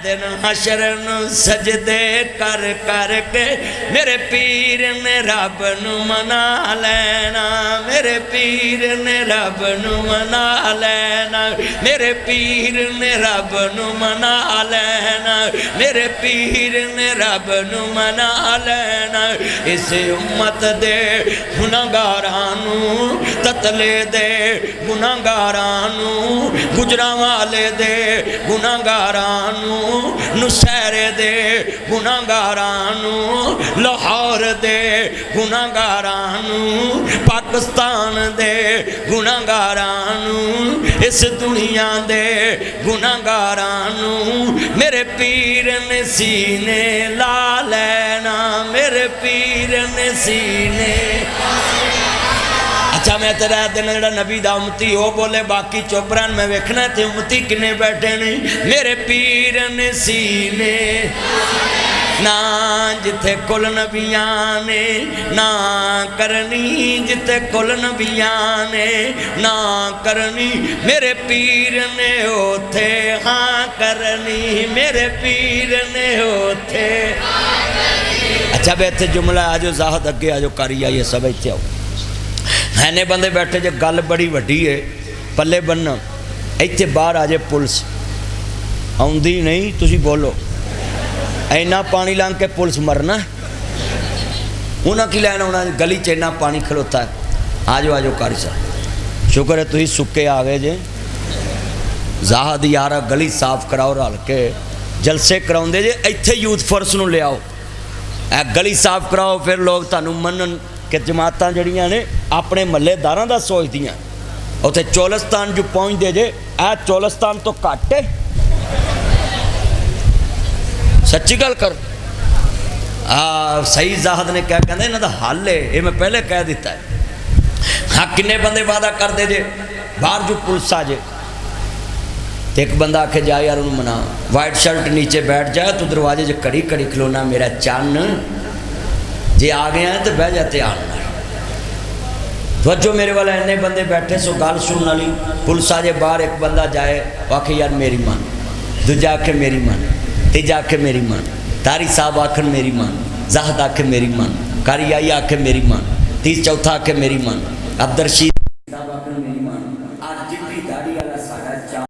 دن حشر نو سجدے کر کر کے میرے پیر نے رب نو منا لینا، میرے پیر نے رب نو منا لینا، میرے پیر نے رب نو منا لینا، میرے پیر نے رب نو منا لینا، اس امت دے گناہگارانو تتلے دے گناہگارانو، گجراں والے دے گناہگارانو، نشہرے دے گناہگارانو، لاہور دے گناہگارانو، پاکستان دے گناہگارانو، اس دنیا دے گناہگارانو، میرے پیر نے سینے لا لینا، میرے پیر نے سینے۔ اچھا میں تیرا دن جڑا نبی دا امتی ہو بولے باقی چوپران میں ویکھنا تے امتی کنے بیٹھے نہیں، میرے پیر نے سینے نا جتے کل نبیان نے نا کرنی، جتے کل نبیان نے نا کرنی، میرے پیر نے ہوتے ہاں کرنی، میرے پیر نے ہوتے اچھا بے اتنے جملہ آ جو زاہد اگے آ جو کاری آئیے سب اتنے آؤ اینے بندے بیٹھے جے گل بڑی وڈی ہے پلے بننا اتنے باہر آ جائے پولیس آؤندی نہیں تسی بولو اینا پانی لانگ کے پولیس مرنا انہاں کی لینا انہاں گلی چینا پانی کھلوتا ہے آجو کاری صاحب شکر ہے تسی سکے آگئے جے زاہد یارہ گلی صاف کراؤ رال کے جلسے کراؤں دے جے ایتھے یوتھ فرس نو لے آؤ اے گلی صاف کراؤ پھر لوگ تانوں منن کہ جماعتاں جڑیاں نے اپنے محلے داراں دا سوچ دیاں اوتھے چولستان جو پہنچ دے جے اے چولستان تو کاٹے سچی گل کر صحیح زاہد نے کیا کہندے انہاں دا حل ہے یہ میں پہلے کہہ دیتا ہے ہاں کنے بندے وعدہ کر دے جے باہر جو پولیس آ جے ایک بندہ آکھے جائے یار انہوں منا وائٹ شرٹ نیچے بیٹھ جائے تو دروازے جو کڑی کڑی کھلونا میرا چان جی آ گیا ہیں تو بہ جاتے آنا توجہ میرے والا انہیں بندے بیٹھے سو گال سن والی پولیس آ جائے باہر ایک بندہ جائے وہ آکھے یار میری مان دوجا آکھے میری مان تیجا آکھے میری مان تاری صاحب آکھن میری مان زاہد آکھے میری مان کاری آئی آکھے میری مان تیس چوتھا آکھے میری مان عبدالرشید صاحب آکھن میری مان آج جتنی داڑی والا ساڑا چان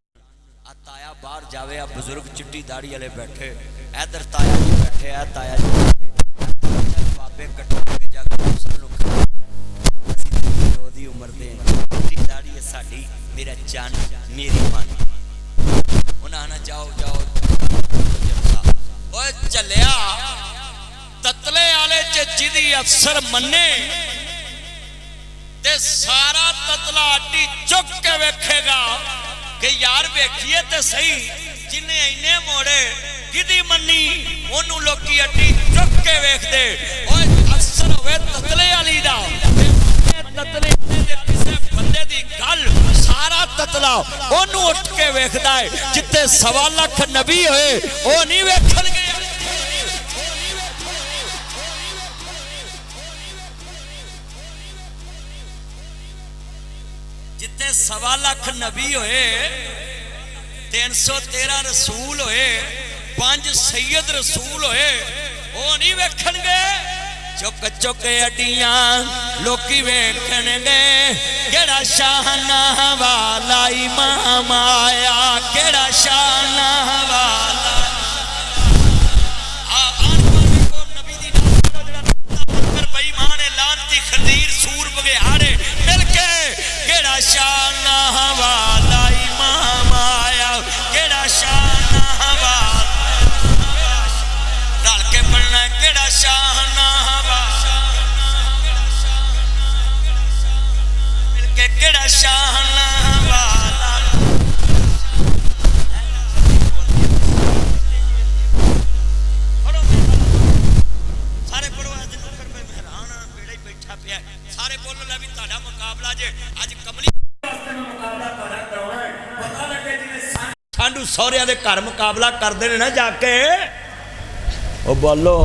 تایا باہر جاوے آپ بزرگ چٹی داڑی والے بیٹھے ادھر تایا جی بیٹھے ہے تایا جی بیٹھے بابے کٹھے کے جگہ دوسرے لوگ اسی دی عمر دے چٹی داڑی ہے ساڑی میرا جان میری مان انہاں نہ جاؤ اوہ چلیا تتلے آلے جدی افسر مننے تے سارا تتلا اٹی چک کے ویکھے گا کہ یار ویکھیے تے صحیح جنہیں اینے موڑے کدی منی انہوں لوکی اٹی چک کے ویکھ دے اوہ افسر ہوئے تتلے آلی دا تتلے دے کسے بندے دی گل سارا تتلا انہوں اٹھ کے ویکھ دائے جتے 1.25 لاکھ نبی ہوئے وہ نہیں ویکھن گے جتے 1.25 لاکھ نبی ہوئے 313 رسول ہوئے 5 سید رسول ہوئے وہ نہیں ویکھن گے چک چک اڈیاں لوکی ویکھن گے کیڑا شانہ والا امام آیا کیڑا شانہ والا نبی دی پر بھائی مانے لانتی خدیر سور بگیارے مل کے کیڑا شانہ والا امام آیا کیڑا شانہ والا ڈال کے پڑھنا کیڑا شانہ مل کے کیڑا شانہ والا سارے پڑھو آج نوکر پہ مہران بیڑے بیٹھا پیا سارے بولو لے بھی تاڑا مقابلہ جے آج کملی سانڈو سوریاں دے گھر مقابلہ کر دے نا جا کے او بولو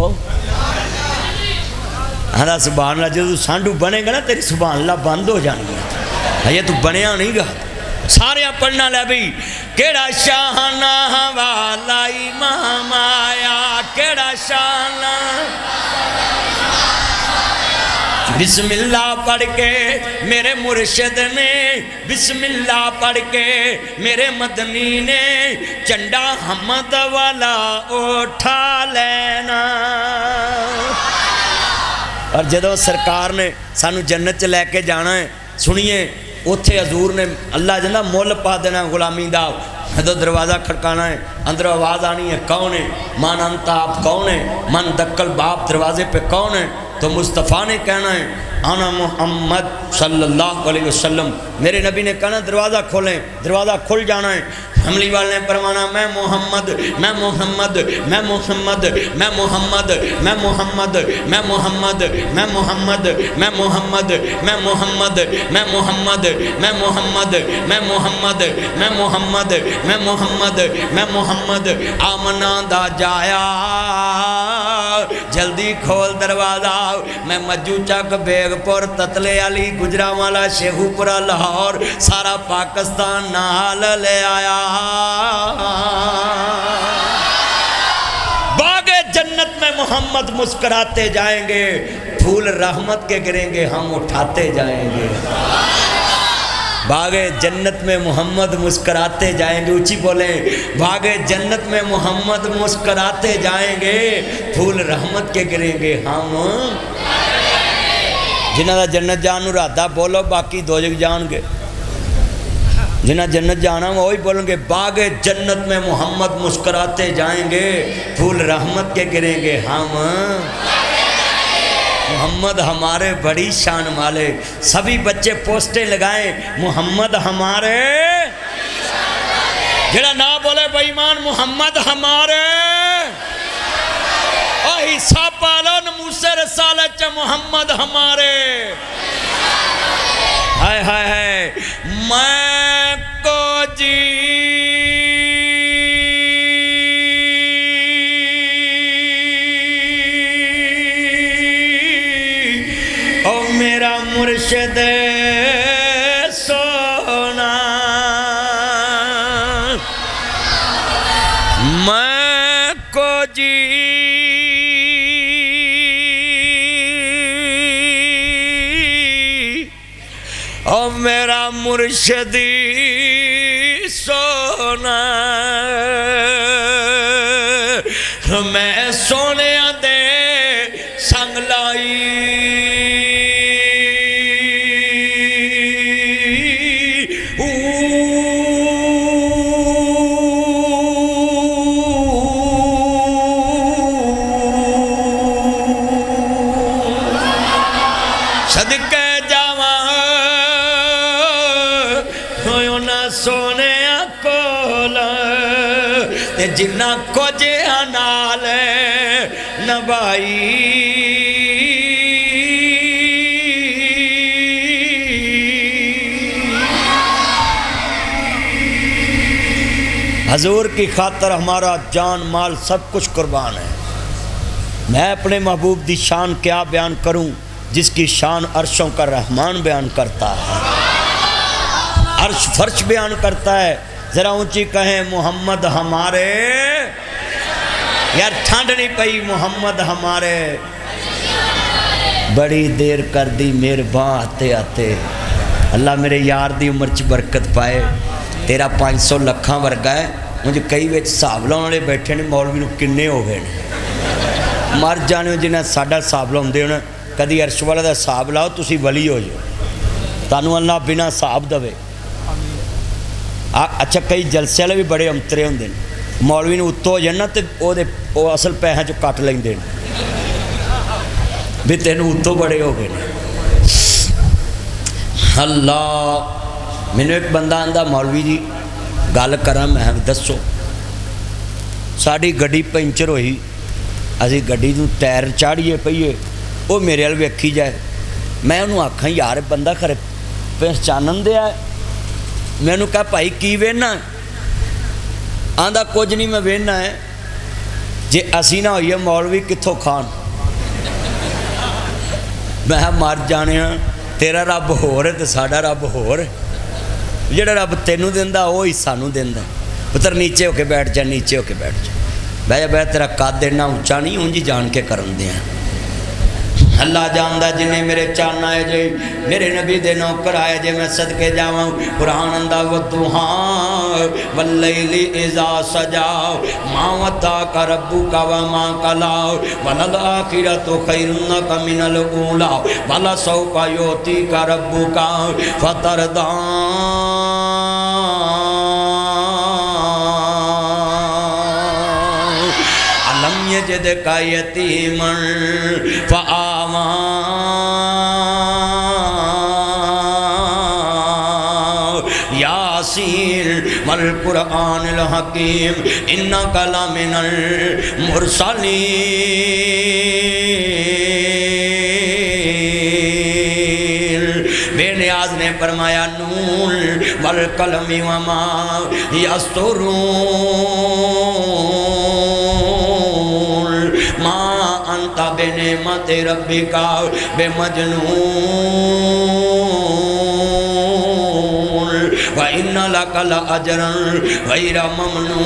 ہاں سبحان اللہ جب سانڈو بنے گا نا تیری سبحان اللہ بند ہو جانی ہے یہ تو بنیا نہیں گا سارے پڑھنا لے بھی کیڑا شانہ والا امام آیا کیڑا شانہ بسم اللہ پڑھ کے میرے مرشد نے بسم اللہ پڑھ کے میرے مدنی نے چنڈا حمد والا اٹھا لینا اور جدو سرکار نے سانو جنت چ لے کے جانا ہے سنیے اتھے حضور نے اللہ جنہ مول پا دینا غلامی دا جدو دروازہ کھڑکانا ہے اندر آواز آنی ہے کون ہے من انت آپ کون ہے من دکل باپ دروازے پہ کون ہے تو مصطفیٰ نے کہنا ہے انا محمد صلی اللہ علیہ وسلم میرے نبی نے کہنا دروازہ کھولیں دروازہ کھل جانا ہے حملی والے نے فرمانا میں محمد میں محمد میں محمد میں محمد میں محمد میں محمد میں محمد میں محمد میں محمد میں محمد میں محمد میں محمد میں محمد میں محمد میں محمد آمنا دا جایا جلدی کھول دروازہ میں مجو چک بیگ پور تتلے علی گجرانوالا شیخو پورا لاہور سارا پاکستان نال لے آیا باغ جنت میں محمد مسکراتے جائیں گے، پھول رحمت کے گریں گے، ہم اٹھاتے جائیں گے۔ باغ جنت میں محمد مسکراتے جائیں گے، اونچی بولیں، باغ جنت میں محمد مسکراتے جائیں گے، پھول رحمت کے گریں گے، ہم جنہ دا جنت جان ارادہ بولو، باقی دوزخ جان گے۔ جنہ جنت جانا وہی بولیں گے، باغ جنت میں محمد مسکراتے جائیں گے، پھول رحمت کے گریں گے، ہم محمد ہمارے بڑی شان والے۔ سبھی بچے پوسٹیں لگائیں، محمد ہمارے، جڑا نہ بولے بے ایمان، محمد ہمارے، اور حصہ پالو نموسے رسالت چا محمد ہمارے۔ ہائے ہائے ہائے، میں کو جی او میرا مرشد سونا، میں کو جی او میرا مرشدی سونا، میں سونے دے سنگ لائی، صدقے سونے کولا تے جنہ کچھ نال نبائی، حضور کی خاطر ہمارا جان مال سب کچھ قربان ہے۔ میں اپنے محبوب دی شان کیا بیان کروں، جس کی شان عرشوں کا رحمان بیان کرتا ہے، عرش فرش بیان کرتا ہے۔ ذرا اونچی کہیں، محمد ہمارے، یار ٹھنڈ نہیں پئی، محمد ہمارے۔ بڑی دیر کر دی مہرباں آتے آتے، اللہ میرے یار دی عمر چ برکت پائے۔ تیرا 500 لکھاں ورگا ہے، مجھے کئی وچ حساب لاؤن والے بیٹھے نے، مولوی نو کنے ہو گئے نے، مر جانے جنہیں ساڈا حساب لاؤندے ہونا، کدی عرش والا دا حساب لاؤ، تسی ولی ہو جاؤ، تانوں اللہ بنا حساب دے۔ اچھا کئی جلسے والے بھی بڑے امترے ہوندے نے، مولوی نو اتو ہو جانا تے او اصل پیسے چ کٹ لیندے نے بھی تینوں اتو بڑے ہو گئے نے۔ اللہ، مینوں ایک بندہ آندا مولوی جی گل کراں، میں دسو، ساڈی گڈی پنچر ہوئی، اسی گڈی نوں ٹائر چاڑیے پئیے، وہ میرے ول ویکھی جائے، میں انہوں آکھاں یار بندہ کھرے پہچانن دیا ہے، میں انہوں کہا بھائی کی وینا ہے؟ آندا کچھ نہیں میں وینا ہے، جے اسی نہ ہوئیے مولوی کتھوں کھان؟ میں مر جانے ہاں، تیرا رب ہو رہے تے ساڈا رب ہو رہے، جڑا رب تینوں دیندا وہی سانوں دیندا۔ پتر نیچے ہو کے بیٹھ جا، نیچے ہو کے بیٹھ جا، بھائی بھائی تیرا قد اتنا اونچا نہیں، اونجی جان کے کرن دیا۔ اللہ جاندہ جنہیں میرے چانا ہے جے، میرے نبی دے نوکر آئے جے، میں صدقے جاؤں۔ قرآن اندہ والضحیٰ واللیل اذا سجا ما ودعک ربک وما قلی وللآخرۃ خیر لک من الاولی ولسوف یعطیک ربک فترضی۔ لم یجدک یتیما فآویٰ یاسین والقرآن الحکیم انک لمن المرسلین۔ بے نیاز نے فرمایا نون والقلم وما یسطرون ما انت بنعمت ربک بمجنون وان لک لاجرا غیر ممنون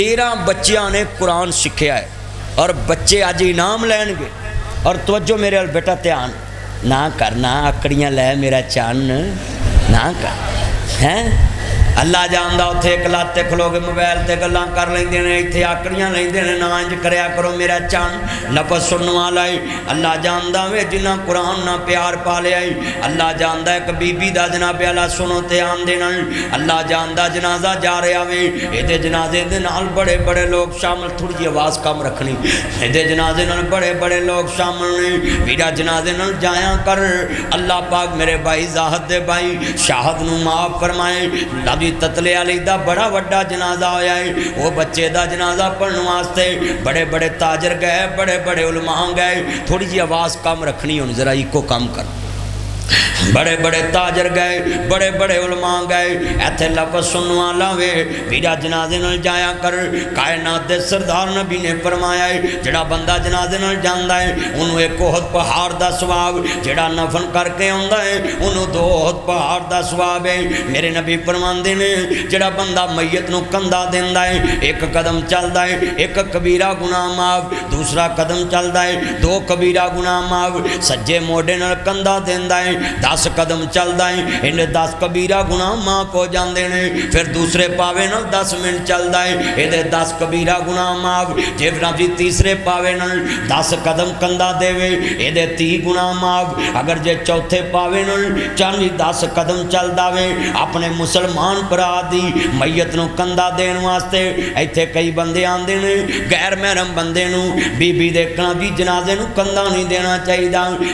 13 بچیاں نے قرآن سکھیا ہے اور بچے اج انعام لین گے. اور توجہ میرے ال بیٹا دھیان نہ کرنا آکڑیاں لے میرا چان نہ کر ہیں. اللہ جاندا اتنے ایک لاتے کھلو کے موبائل تے گلاں کر لیندے نے اتنے آکڑیاں لیندے نے. نہ انج کریا کرو میرا چان لفظ سنن والا ہے. اللہ جاندا وے جنہاں قرآن نہ پیار پا لیا ہے. اللہ جاندا ایک بی بی دا جناب اللہ سنو تے آندے نال. اللہ جاندا جنازہ جا رہا وے اے جنازے دے نال بڑے بڑے لوگ شامل. تھوڑی جی آواز کم رکھنی. اے جنازے نال بڑے بڑے لوگ شامل نے. ویرا جنازے نال جایا کر. اللہ پاک میرے بھائی زاہد دے بھائی شاہد نو معاف فرمائے. نبی تتلے علی دا بڑا وڈا جنازہ ہویا ہے. وہ بچے دا جنازہ پڑھن واسطے بڑے بڑے تاجر گئے بڑے بڑے علماء گئے. تھوڑی جی آواز کم رکھنی ہونی ذرا ایکو کم کر. بڑے بڑے تاجر گئے بڑے بڑے علماء گئے. ایتھے لفظ سنن والا وے ویرا جنازے نال جایا کر. کائنات دے سردار نبی نے فرمایا ہے جڑا بندہ جنازے نال جاندا ہے اونوں ایک احد پہاڑ دا ثواب. جڑا نفل کر کے آندا ہے اونوں 2 احد پہاڑ دا ثواب ہے. میرے نبی فرماندے نے جڑا بندہ میت نو کندھا دیندا ہے ایک قدم چلدا ہے ایک کبیرہ گناہ معاف. دوسرا قدم چلدا ہے 2 کبیرہ گناہ معاف. سجے موڈے نال کندھا دیندا ہے 10 قدم چلدا ہے انہیں 10 کبیرہ گناہ معاف ہو جاندے نے. پھر دوسرے پاوے نال 10 منٹ چلدا ہے یہ 10 کبیرہ گناہ معاف. جے پھر تیسرے پاوے نال 10 قدم کندھا دے یہ 30 گناہ معاف. اگر جے چوتھے پاوے نال 10 قدم چلدا وے اپنے مسلمان بھرا دی میت نو کندھا دین واسطے. ایتھے کئی بندے آندے نے غیر محرم بندے نو بی بی دیکھنا بھی جنازے نو کندھا نہیں دینا چاہیے.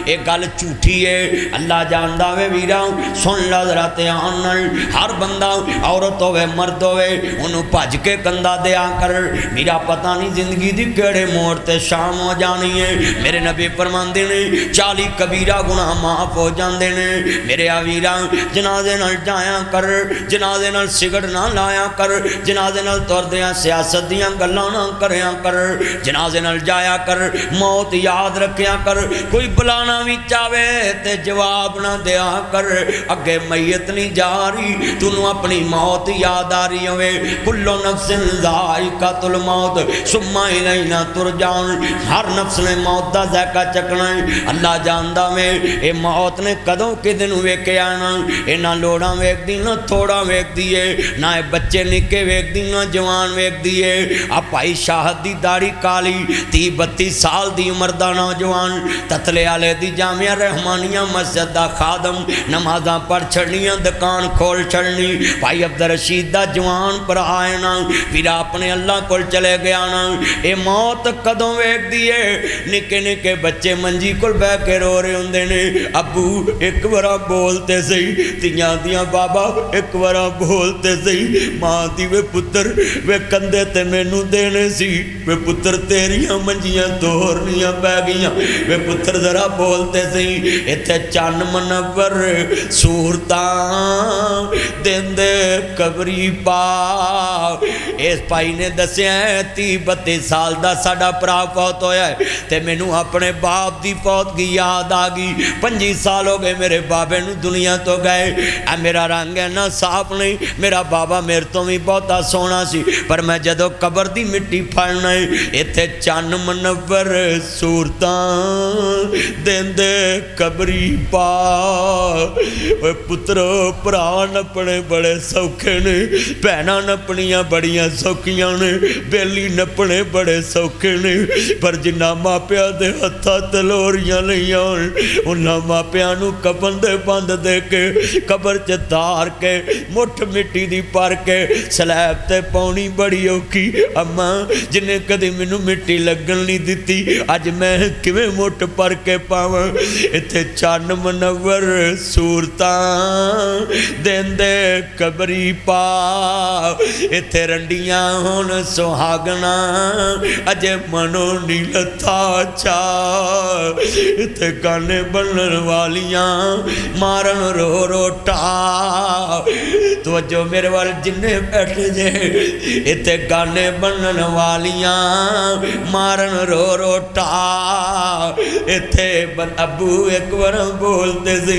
یہ گل جھوٹھی ہے. اللہ جاندا وے ویرا سن لا ذرا دھیان نال. ہر بندہ عورت ہوے مرد ہوے انہوں بھج کے کندھا دیا کر. میرا پتہ نہیں زندگی دی کیڑے موڑ تے شام ہو جانی ہے. میرے نبی فرماندے نے 40 کبیرہ گناہ معاف ہو جاندے نے. میرے ویرا جنازے نال جایا کر. جنازے نال سگڑ نہ لایا کر. جنازے نال تردیاں سیاست دیاں گلاں نہ کریا کر. جنازے نال جایا کر. موت یاد رکھیا کر. کوئی بلانا بھی چاہے تے جواب نہ دیا کر. اگے میت نہیں جا رہی تنوں اپنی موت یاد آ رہی ہوئے. کل نفس ذائقۃ الموت ثم الینا ترجعون. ہر نفس نے موت دا ذائقہ چکھنا ہے. اللہ جاندا میں اے موت نے کدوں کدے نوں ویکھیا نا. اے نہ لوڑاں ویکھدی نہ تھوڑا ویکھدی ہے. نہ اے بچے نکے ویکھدی نہ جوان ویکھدی ہے. آ بھائی شاہد دی داڑھی کالی 30-32 سال دی عمر دا نوجوان تتلے والے دی جامعہ رحمانیہ مسجد دا خادم نمازاں پڑھ چھڑنیاں دکان کھول چھڑنی. بھائی عبدالرشید دا جوان پر آئے نا پھر اپنے اللہ کول چلے گیا نا. اے موت کدوں ویکھ دیے. نکے نکے بچے منجی کول بہ کے رو رہے ہوندے نے. ابو ایک بارا بولتے سہی. تیاں دیاں بابا ایک بارا بولتے سہی. ماں دی وے پتر وے کندھے تے مینوں دینے سی. وے پتر تیریاں منجیاں توڑنیاں پہ گئیاں. وے پتر ذرا بولتے سہی. ایتھے چن منور صورتاں دیندے قبری پا. اس بھائی نے دسیا ہے 30-32 سال دا ساڈا پرا فوت ہویا ہے تے مینوں اپنے باپ دی فوت کی یاد آ گئی. 25 سال ہو گئے میرے بابے نو دنیا تو گئے. اے میرا رنگ ہے نا صاف نہیں. میرا بابا میرے تو بھی بہتا سونا سی پر میں جدو قبر دی مٹی پھڑنا ہے ایتھے چن منور صورتاں دیندے قبری پا. پترو پرا نپنے بڑے سوکھے نے. بہناں نپنیاں بڑیاں سوکھیاں نے. بیلی نپنے بڑے سوکھے نے. پر جنہ ماپیاں دے ہتھاں تلوریاں نہیں آن انہاں ماپیاں نو کفن دے بند دے کے قبر چ تار کے مٹھ مٹی دی پر کے سلیب تے پاؤنی بڑی اوکھی. اما جنہیں کدی مینوں مٹی لگن نہیں دتی اج میں کیویں مٹھ پر کے پاواں. ایتھے چن منور صورتاں دیندے قبری پا. ایتھے رنڈیاں ہون سہاگنا اجے منو نہیں لتھا چا. ایتھے گانے بنن والیاں مارن رو رو ٹا. توجہ میرے وال جننے بیٹھے جے. ایتھے گانے بنن والیاں مارن رو رو ٹا. ایتھے ابو ایک بار بولتے سی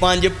5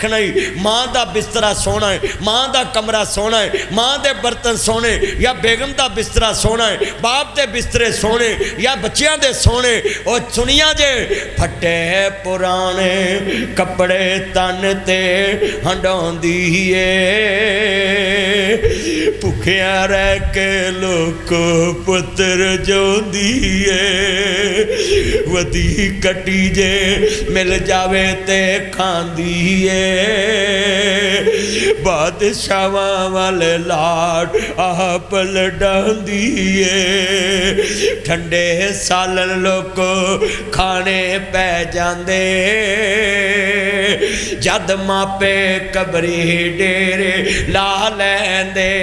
ویکھنا ہی ماں دا بسترا سونا ہے، ماں دا کمرہ سونا ہے، ماں دے برتن سونے یا بیگم دا بسترا سونا ہے، باپ دے بسترے سونے یا بچیاں دے سونے۔ او سنیا جے پھٹے پرانے کپڑے تن تے ہنڈاؤں دیئے، بھکھیاں رہ کے لوکو پتر جو دیئے، ودی کٹی جے مل جاوے تے کھان دیئے، بادشاہاں والے لاڈ آپ لڈان دیئے، ٹھنڈے سالن لوکو کھانے پہ جاندے، جد ماپے قبری ڈیرے لا لیندے،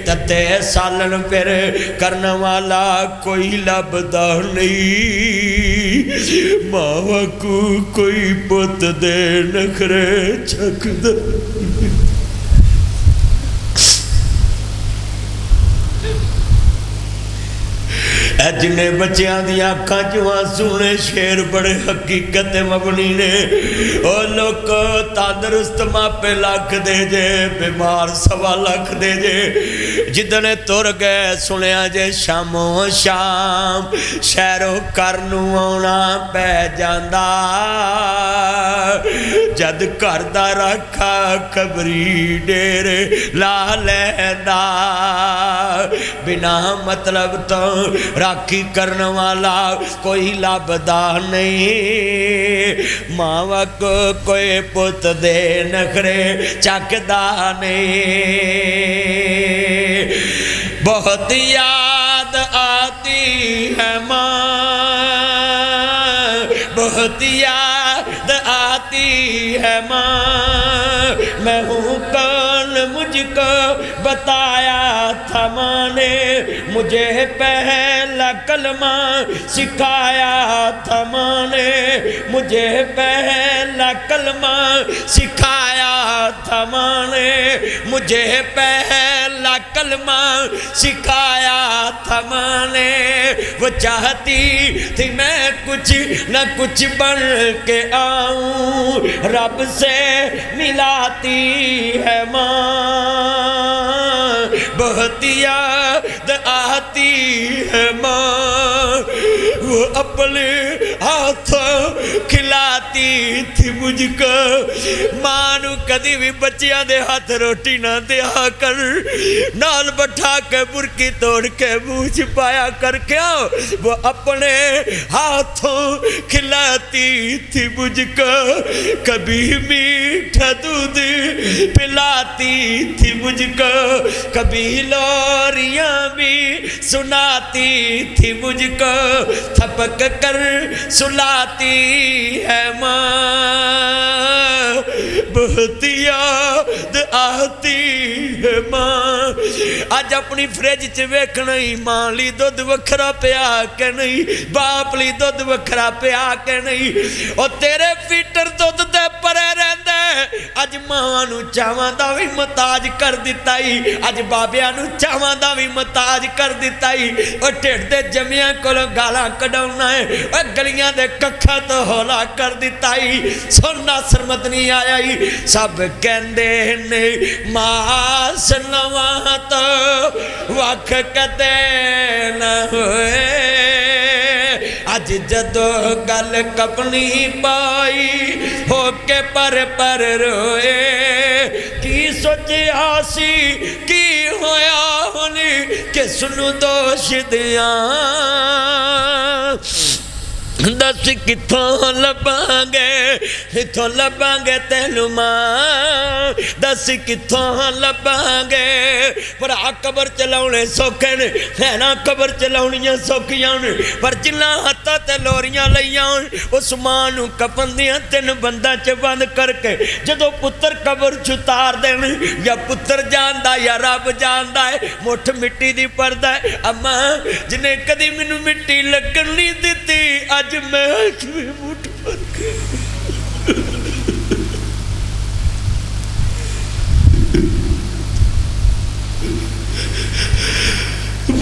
تتے سالن پھر کرنے والا کوئی لبدا نہیں، ماں کو کوئی پت دے نخرے چھک دا۔ جنے بچیاں دیا آنکھاں چواں سونے شیر بڑے حقیقت مبنی نے، او لوکو تندرست ماپے لاکھ دے جے، بیمار سوا لاکھ دے جے، جدنے تر گئے سنیا جے شامو شام شہرو کرنو آنا پہ جاندہ، جد کردہ رکھا قبری ڈیرے لا لیندہ، بنا مطلب تو راکھی کرنے والا کوئی لابدہ نہیں، ماں کو کوئی پت دے نخرے چکدا نہیں، بہت یاد آتی ہے ماں، بہت یاد آتی ہے ماں، میں ہوں کون مجھ کو بتایا تھا ماں نے، مجھے پہلا کلمہ سکھایا تھا ماں نے، مجھے پہلا کلمہ سکھایا تھا ماں نے، مجھے پہلا کلمہ سکھایا تھا ماں نے، وہ چاہتی تھی میں کچھ نہ کچھ بن کے آؤں، رب سے ملاتی ہے ماں، بہت یاد آتی ہے ماں، وہ اپنے ہاتھوں کھلاتی تھی مجھ کو، ماں نو کدی بھی بچیاں دے ہاتھ روٹی نہ دیا کر، نال بٹھا کے برکی توڑ کے منہ چھپایا کر، کیوں وہ اپنے ہاتھوں کھلاتی تھی مجھ کو، کبھی میٹھا دودھ پلاتی تھی مجھ کو، کبھی لوریاں بھی سناتی تھی مجھ کو، تھپک کر سلاتی ہے ماں، بہت یاد آتی ہے ماں۔ آج اپنی فریج چ ویکھنا ہی ماں لی دودھ وکھرا پیا کہ نہیں، باپ لی دودھ وکھرا پیا کہ نہیں، اور تیرے فیٹر دودھ دے پرے رہندے، اج ماں نو چاواں دا وی محتاج کر دتا ہی، اج بابیاں نو چاواں دا وی محتاج کر دتا ہی، اور ٹھڈ دے جمیاں کولوں گالاں کڈاونا ہے، اور گلیاں دے ککھاں تو ہولا کر دتا ہی، سننا سرمدنی آیا ہی، سب کہندے نے ماں سنواں تو وکھ کدے نہ ہوئے، اج جدو گل کپنی پائی ہو کے پر روئے، کی سوچیا سی کی ہویا ہونی کہ سنو دوش دیاں، دس کتھوں لباں گے تینو ماں، دس کتھوں لباں گے، پر قبر چلاؤنے سوکھے نے، نینا قبر چلاؤنیاں سوکھیاں نے، پر جنہ ہتھاں تے لوریاں لئیاں اس ماں نو کفن دیاں تین بندہ چ بند کر کے، جدو پتر قبر چھتار دین، یا پتر جاندا یا رب جاندا ہے، مٹھ مٹی دی پردہ ہے، اما جنہیں کدی مینوں مٹی لگن نہیں دیتی، اج میں مٹھ پر کے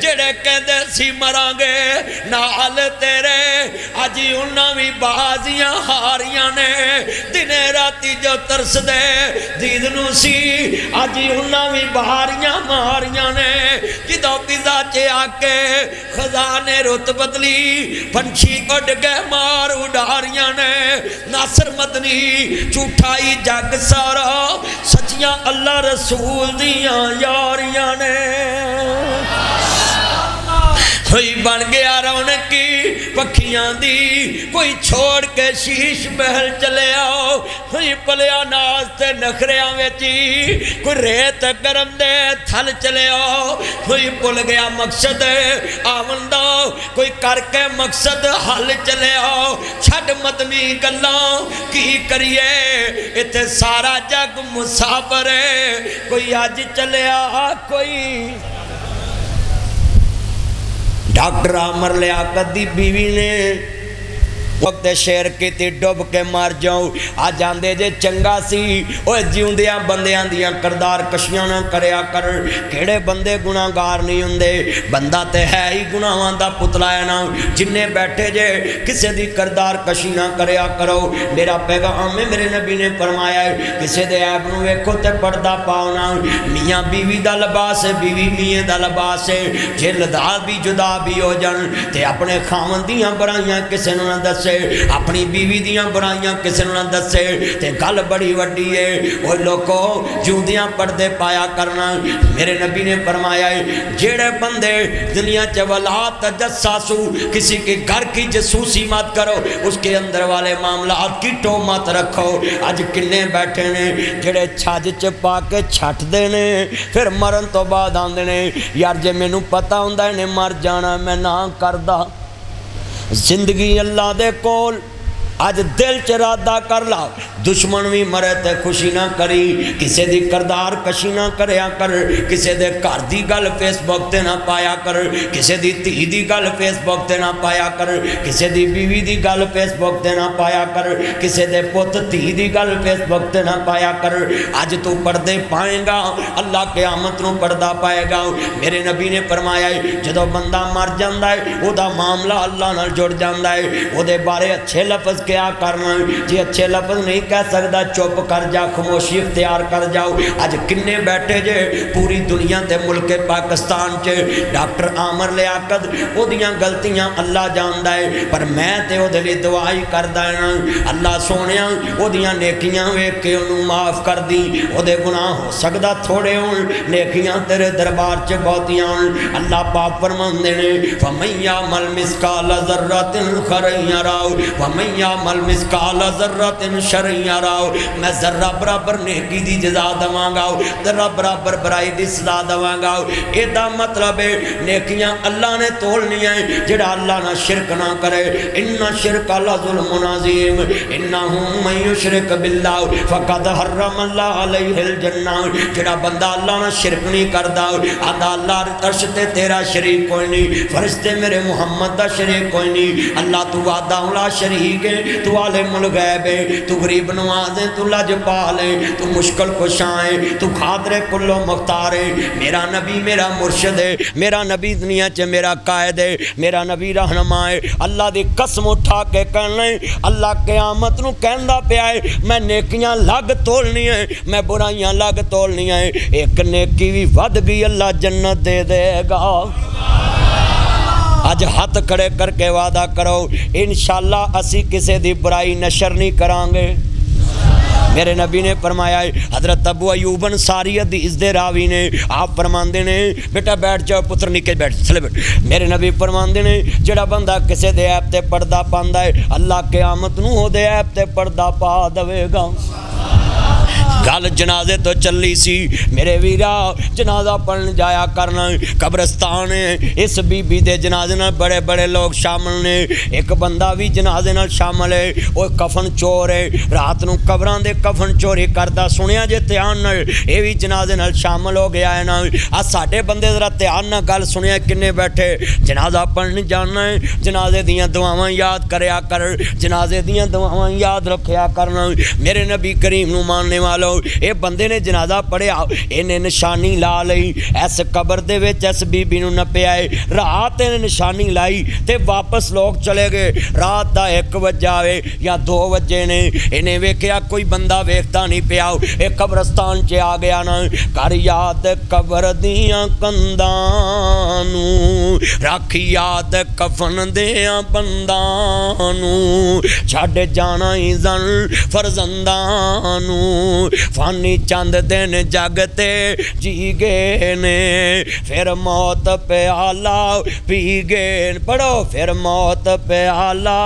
جڑے کہندے سی مران گے نال تیرے اج انہاں وی بازیاں ہاریاں نے دنے راتی جو ترس دے دید نو سی اج انہاں وی بہاریاں ماریاں نے جدوں فضا چ آ کے خزانے رت بدلی پنچھی اڈ گئے مار اڈاریاں نے ناصر مدنی جھوٹائی جگ سارا سچیاں اللہ رسول دیاں یاریاں نے کوئی بن گیا رونق کی پکھیاں دی کوئی چھوڑ کے شیش محل چلے آؤ کوئی پلیا ناز تے نخریاں ویچی کوئی ریت گرم دے تھل چلے آؤ کوئی بھول گیا مقصد آمندہ کوئی کر کے مقصد حل چلے آؤ چھڑ مدنی گلاں کی کریے اتھے سارا جگ مسافر ہے کوئی آج چلے آ کوئی ڈاکٹر عامر لیاقت دی بیوی نے وقت شیر کی تی ڈوب کے مار جاؤں آج آندے جے چنگا سی اوہ جیوندیاں بندیاں دیاں کردار کشیاں نہ کریا کر کیڑے بندے گناہگار نہیں ہوندے بندہ تے ہے ہی گناہاں دا پتلا ہے نا جننے بیٹھے جے کسے دی کردار کشی نہ کریا کرو میرا پیغام میں میرے نبی نے فرمایا ہے کسے دے عیب نو ویکھو تے پردہ پاؤ نا میاں بیوی دا لباس ہے بیوی میاں دا لباس ہے جے لدا بھی جدا بھی ہو جان تے اپنے خاوند دیاں برائیاں کسے نہ دسے اپنی بیوی دیاں برائیاں کسے نہ دسے تے گل بڑی وڈی ہے اوہ لوگوں جوندیاں پردے پایا کرنا میرے نبی نے فرمایا ہے جیڑے بندے دنیا چ ولا تجسسو کسی کے گھر کی جاسوسی مت کرو اس کے اندر والے معاملات کی ٹو مت رکھو اج کنے بیٹھے نے جڑے چھج چ پا کے چھٹ دے نے پھر مرن تو بعد آندے نے یار جے مینوں پتہ ہوندا نے مر جانا میں نہ کردا زندگی اللہ دے کول آج دل چرادہ کر لا دشمن بھی مرے تے خوشی نہ کری کسے دی کردار کشی نہ کریا کر کسے دے گھر دی گل فیس بک تے نہ پایا کر کسے دی تھی دی گل فیس بک تے نہ پایا کر کسے دی بیوی دی گل فیس بک تے نہ پایا کر کسے دے پوت تھی دی گل فیس بک تے نہ پایا کر آج تو پردے پائیں گا اللہ قیامت نو پردہ پائے گا میرے نبی نے فرمایا ہے جدو بندہ مر جاندا ہے او دا معاملہ اللہ نال جڑ جاندا ہے او دے بارے اچھے لفظ کیا کرنا جی اچھے لفظ نہیں کہہ سکتا چپ کر جا خاموشی اختیار کر جاؤ اج کنے بیٹھے جے پوری دنیا تے ملک پاکستان چ ڈاکٹر عامر لیاقت او دیاں غلطیاں اللہ جاندا ہے پر میں تے او دے لئی دعا ہی کردا ہاں اللہ سونیا او دیاں نیکیاں ویکھ کے اونوں معاف کر دی او دے گناہ ہو سکدا تھوڑے ہون نیکیاں تیرے دربار چ بہتیاں اللہ پاک فرماندے نے فمن یعمل مثقال ذرۃ خیرا یرہ ومن یعمل مثقال ذرۃ شرا یرہ میں ذرہ برابر نیکی دی جزا دواں گا ذرہ برابر برائی دی سزا دواں گا اے دا مطلب ہے نیکیاں اللہ نے تولنیاں جڑا اللہ نہ شرک نہ کرے ان شرک لظلم عظیم انہ من یشرک باللہ فقد حرم اللہ علیہ الجنہ جڑا بندہ اللہ نہ شرک نہیں کردا آندا اللہ عرش تے تیرا شریک کوئی نہیں فرشتے میرے محمد دا شریک کوئی نہیں اللہ تو وحدہ لا شریک ہے تو عالم الغیب ہے تو غریب نواز ہے تو لاجپال ہے تو مشکل کشاں ہے تو خاطر کلو مختار ہے میرا نبی میرا مرشد ہے میرا نبی دنیا چ میرا قائد ہے میرا نبی رہنما ہے اللہ دی قسم اٹھا کے کہنا ہے اللہ قیامت نو کہندا پیا ہے میں نیکیاں لگ تولنی ہے میں برائیاں لگ تولنی ہے ایک نیکی بھی ود گئی اللہ جنت دے دے گا آج ہاتھ کھڑے کر کے وعدہ کرو انشاءاللہ اسی کسے دی برائی نشر نہیں کران گے میرے نبی نے فرمایا ہے حضرت ابو ایوب انصاری حدیث دے راوی نے آپ فرماندے نے بیٹا بیٹھ جاؤ پتر نکل بیٹھ چلے بیٹھ میرے نبی فرماندے نے جڑا بندہ کسے دے عیب تے پردہ پاندا ہے اللہ قیامت نو ہو دے عیب تے پردہ پا دے گا گل جنازے تو چلی سی میرے ویرا جنازہ پڑھن جایا کرنا قبرستان ہے اس بی بی دے جنازے نال بڑے بڑے لوگ شامل نے ایک بندہ بھی جنازے نال شامل ہے وہ کفن چور ہے رات نو قبراں دے کفن چوری کردا سنیا جے دھیان نال اے بھی جنازے نال شامل ہو گیا ہے نا آ ساڈے بندے ذرا دھیان نال گل سنیا کنے بیٹھے جنازہ پڑھن جانا ہے جنازے دیاں دعاواں یاد کریا کر جنازے دیاں دعاواں یاد رکھیا کرنا میرے نبی کریم نو ماننے والے لو یہ بندے نے جنازہ پڑھیا انہیں نشانی لا لئی اس قبر دے وچ اس بی بی نو نپیا ہے رات انہیں نشانی لائی تے واپس لوگ چلے گئے رات دا 1 وجہ یا 2 وجے نے انہیں ویکھیا کوئی بندہ ویکھتا نہیں پیا اے قبرستان چ آ گیا نا کر یاد قبر دیاں کنداں نو رکھ یاد کفن دیاں بنداں نو چھڈ جانا ہی زن فرزنداں نو فانی چند دن جگ تے جی گئے نے پھر موت پیالہ پی گئے پڑھو پھر موت پیالہ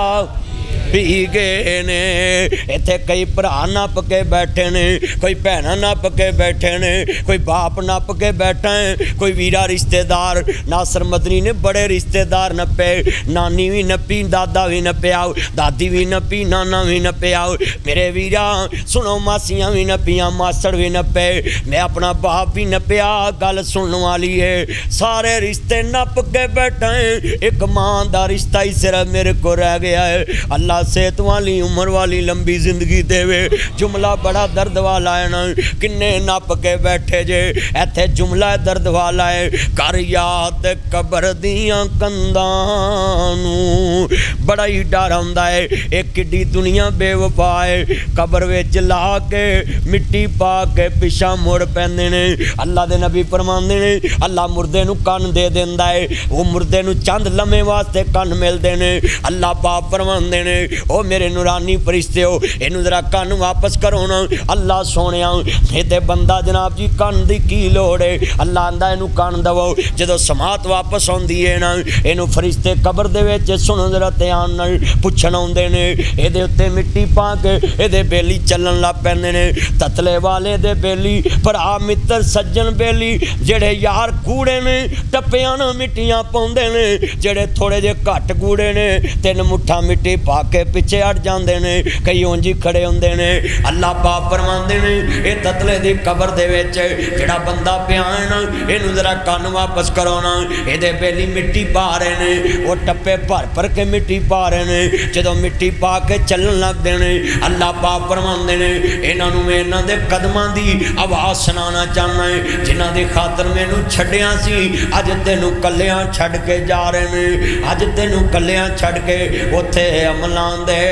پی گئے نے اتنے کئی بھرا نپ کے بیٹھے نے کوئی بھن نپ کے بیٹھے نے کوئی باپ نپ کے بیٹھا ہے کوئی ویرا رشتے دار ناصر مدنی نے بڑے رشتے دار نپے نانی بھی نپی دادا بھی نپیا دادی بھی نپی نانا بھی نپیا میرے ویرا سنو ماسیاں بھی نپیاں ماسڑ بھی نپے میں اپنا باپ بھی نپیا گل سننے والی ہے سارے رشتے نپ کے بیٹھا ہے ایک ماں دا رشتہ ہی صرف میرے کو رہ گیا ہے اللہ صحت والی عمر والی لمبی زندگی دے وے جملہ بڑا درد والا ہے نا کنے نپ کے بیٹھے جے ایتھے جملہ درد والا ہے کر یاد قبر دیاں کنداں نو بڑا ہی ڈر ہوندا ہے ایک کڈی دنیا بے وفا ہے قبر وچ لا کے مٹی پا کے پیچھے مڑ پیندے نے اللہ دے نبی فرماندے نے اللہ مردے نو کن دے دیندا ہے وہ مردے نو چند لمحے واسطے کن ملدے نے اللہ پاک فرماندے نے او میرے نورانی فرشتے ہو اینو ذرا کن واپس کرو نا اللہ سونیا اے تے بندہ جناب جی کن دی کی لوڑ ہے اللہ آندا اینو کن دو جدوں سماعت واپس آندی ہے نا اینو فرشتے قبر دے وچ سنو ذرا دھیان نال پوچھن آوندے نے اے دے اوتے مٹی پا کے اے دے بیلی چلن لگ پیندے نے تتلے والے دے بیلی بھرا متر سجن بیلی جڑے یار کوڑے نے ٹپیاں نہ مٹیاں پاوندے نے جڑے تھوڑے جے گھٹ کوڑے نے 3 مٹھا مٹی پا کے پیچھے ہٹ جاندے نے کئی اونجی کھڑے ہوندے نے اللہ پاک فرماندے نے اے تتلے دی قبر دے وچ جڑا بندہ پیا ہے نا اینو ذرا کن واپس کرو نا اے دے بیلی مٹی پا رہے نے او ٹپے بھر کے مٹی پا رہے نے جدوں مٹی پا کے چلن لگ دے نے اللہ پاک فرماندے نے انہاں نوں میں انہاں دے قدماں دی آواز سنانا چاہنا ہے جنہاں دی خاطر مینوں چھڈیاں سی اج تینوں کلیاں چھڈ کے جا رہے نے اج تینوں کلیاں چھڈ کے اوتھے عملاں دے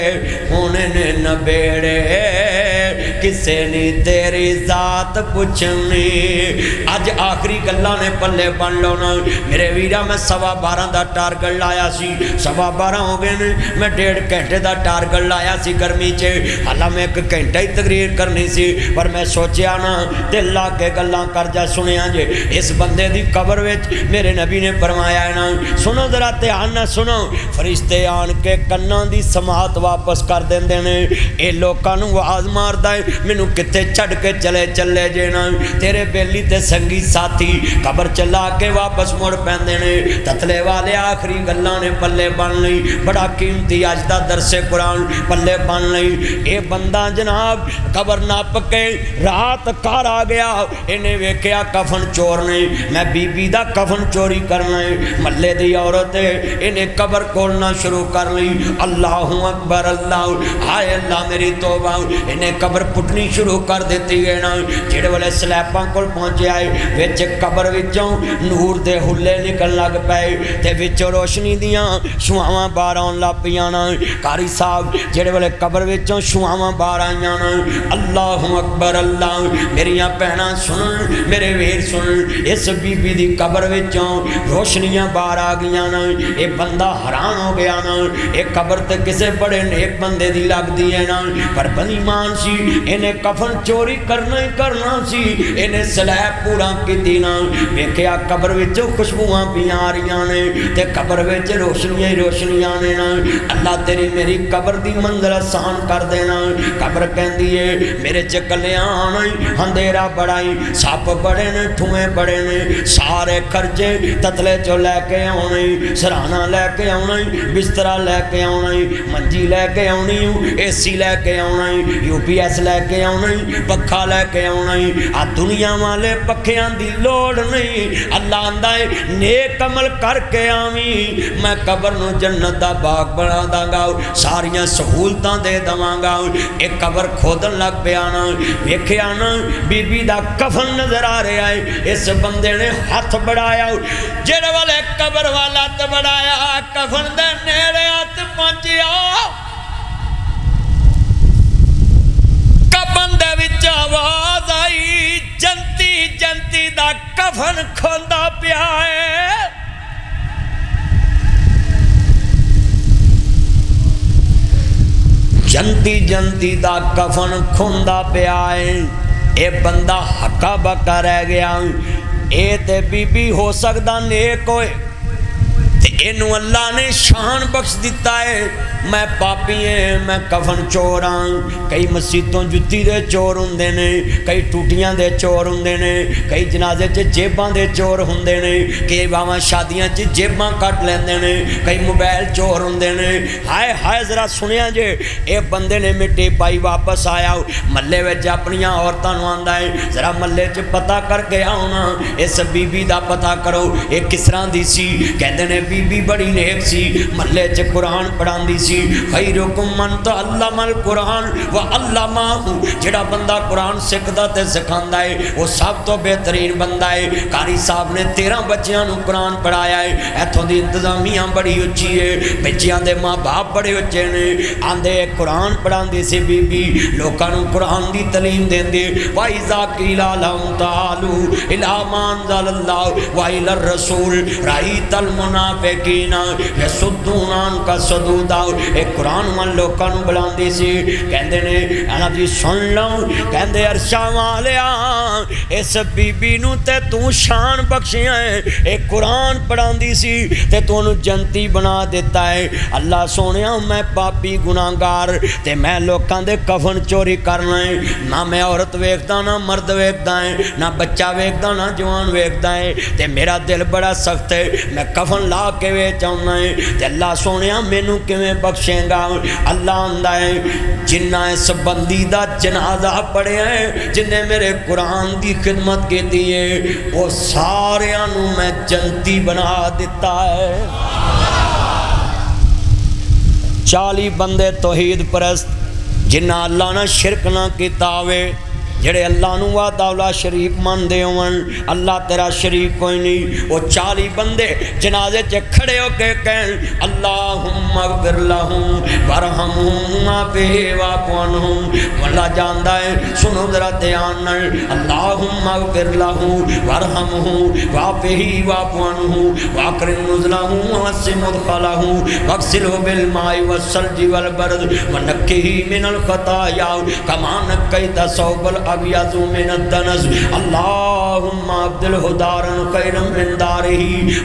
ہونے نے نبیڑے کسے نہیں تیری ذات پوچھنی اج آخری گلاں نے پلے بن لو نا میرے ویرا میں 12:15 دا ٹارگٹ لایا سی 12:15 ہو گئے نے میں 1.5 گھنٹے دا ٹارگٹ لایا سی گرمی چ حالاں میں 1 گھنٹہ ہی تقریر کرنی سی پر میں سوچیا نا دل لا کے گلاں کر جا سنیا جے اس بندے دی قبر وچ میرے نبی نے فرمایا ہے نا سنو ذرا دھیان نہ سنو فرشتے آن کے کناں دی سماعت واپس کر دیندے نے اے لوکاں نوں آواز ماردا ہے مینوں کتے چھڈ کے چلے جے نا تیرے بیلی تے سنگی ساتھی قبر چلا کے واپس مڑ پیندے نے تتلے والے آخری گلاں نے پلے بن لئی بڑا قیمتی اج دا درس قرآن پلے بن لئی اے بندہ جناب قبر نپ کے رات گھر آ گیا انہیں ویکھیا کفن چور نے میں بی بی دا کفن چوری کرنا ہے محلے دی عورت انہیں قبر کھولنا شروع کر لی اللہ اکبر اللہ ہائے اللہ میری توبہ انہیں قبر پٹنی شروع کر دیتی ہے نا جڑے والے سلیپاں کول پہنچے آئے وچ قبر وچوں نور دے ہلے نکل لگ پئے تے وچوں روشنی دیاں شعاواں باہر آن لگ پیاں نا قاری صاحب جڑے والے قبر وچوں شعاواں باہر آئیاں نا اللہ اکبر اللہ میریاں بہناں سن میرے ویر سن اس بی بی دی قبر وچوں روشنیاں باہر آ گئیاں نا اے بندہ حیران ہو گیا نا اے قبر تے کسے بڑے نیک بندے دی لگ دی ہے نا پر بنی مان سی انہیں کفن چوری کرنا ہی کرنا سی انہیں سلیب پورا کیتی نا ویکھیا قبر وچوں خوشبوواں پیاں آ رہیاں نے تے قبر وچ روشنیاں ہی روشنیاں نے نا اللہ تیری میری قبر دی منزل آسان کر دینا قبر کہندی ہے میرے چکلیاں آنا اندھیرا بڑا ہی سپ بڑے نے ٹھوئے بڑے نے سارے خرچے تتلے چو لے کے آنا سرانہ لے کے آنا بسترا لے کے آنا منجی لے کے آنی اے سی لے کے آنا یو پی ایس لے کے آنا پکھا لے کے آنا آ دنیا والے پکھیاں دی لوڑ نہیں اللہ آندا ہے نیک عمل کر کے آویں میں قبر نو جنت دا باغ بنا داں گا ساریاں سہولتاں دے دواں گا ایک قبر کھودن لگ پیا نا ویکھیا نا بی بی دا کفن نظر آ رہا ہے اس بندے نے ہاتھ بڑھایا جڑے والے قبر والا ہاتھ بڑھایا کفن دے نیڑے ہاتھ پہنچیا کفن دے وچ آواز آئی جنتی جنتی دا کفن کھوندا پیا ہے جنتی جنتی دا کفن کھوندا پیا ہے اے بندہ ہکا بکا رہ گیا اے تے بی بی ہو سکدا نیک ہوئے تے اینو اللہ نے شان بخش دیتا ہے میں پاپی ہیں میں کفن چور ہاں کئی مسیتوں جتی دے چور ہوندے نے کئی ٹوٹیاں دے چور ہوندے نے کئی جنازے چ جیباں دے چور ہوندے نے کئی باواں شادیاں چ جیباں کٹ لیندے نے کئی موبائل چور ہوندے نے ہائے ہائے ذرا سنیا جے اے بندے نے مٹی پائی واپس آیا محلے وچ اپنیاں عورتاں نوں آندا ہے ذرا محلے چ پتہ کر کے آونا اس بی بی دا پتہ کرو اے کس طرح دی سی کہندے نے بی بی بڑی نیک سی محلے چ قرآن پڑھاندی سی خیرکم من تعلم القرآن وعلمہ جڑا بندہ قرآن سکھدا تے سکھاندا ہے وہ سب تو بہترین بندہ ہے قاری صاحب نے 13 بچیاں نوں قرآن پڑھایا ہے ایتھوں دی انتظامیہ بڑی اچھی ہے بچیاں دے ماں باپ بڑے اچھے نے آندے قرآن پڑھاندی سی بی بی لوکاں نوں قرآن دی تعلیم دیندے وَإِذَا قِيلَ لَهُمْ تَعَالُوا إِلَىٰ مَا أَنزَلَ اللَّهُ وَإِلَى الرَّسُولِ رَأَيْتَ الْمُنَافِقِينَ يَصُدُّونَ عَنْكَ صُدُودًا ایک قرآن من لوکاں نوں بلاندی سی کہندے نے انا جی سن لو کہندے عرشاں والیا اس بی بی نوں تے تو شان بخشیا ہے ایک قرآن پڑھاندی سی تے تو انہوں جنتی بنا دیتا ہے اللہ سونیا میں پاپی گناہگار تے میں لوکاں دے کفن چوری کرنا ہے نہ میں عورت ویکھدا نہ مرد ویکھدا ہے نہ بچہ ویکھدا نہ جوان ویکھدا ہے تے میرا دل بڑا سخت ہے میں کفن لا کے ویچ آؤنا ہے تے اللہ سونیا مینوں کیویں بخشے گا اللہ آندا ہے جنہ اس بندی دا جنازہ پڑھیا ہے جن نے میرے قرآن دی خدمت کی دی ہے وہ سارے انہوں میں جنتی بنا دیتا ہے 40 بندے توحید پرست جنہ اللہ نہ شرک نہ کیتا ہوئے جڑے اللہ نو وعدہ لا شریک مان دے ہون اللہ تیرا شریک کوئی نہیں وہ 40 بندے جنازے چ کھڑے ہو کے کہن اللہم اغفر لہم ورحمہم وعافہ واعف عنہم اللہ جاندا ہے سنو ذرا دھیان نال اللہم اغفر لہم ورحمہم وعافہ واعف عنہم واکرم نزلہم ووسع مدخلہم واغسلہ بالماء والثلج والبرد ونقہ من الخطایا کما نقیت ثوب ابیض من الدنس اللہم ابدلہ دارا خیرا من دارہ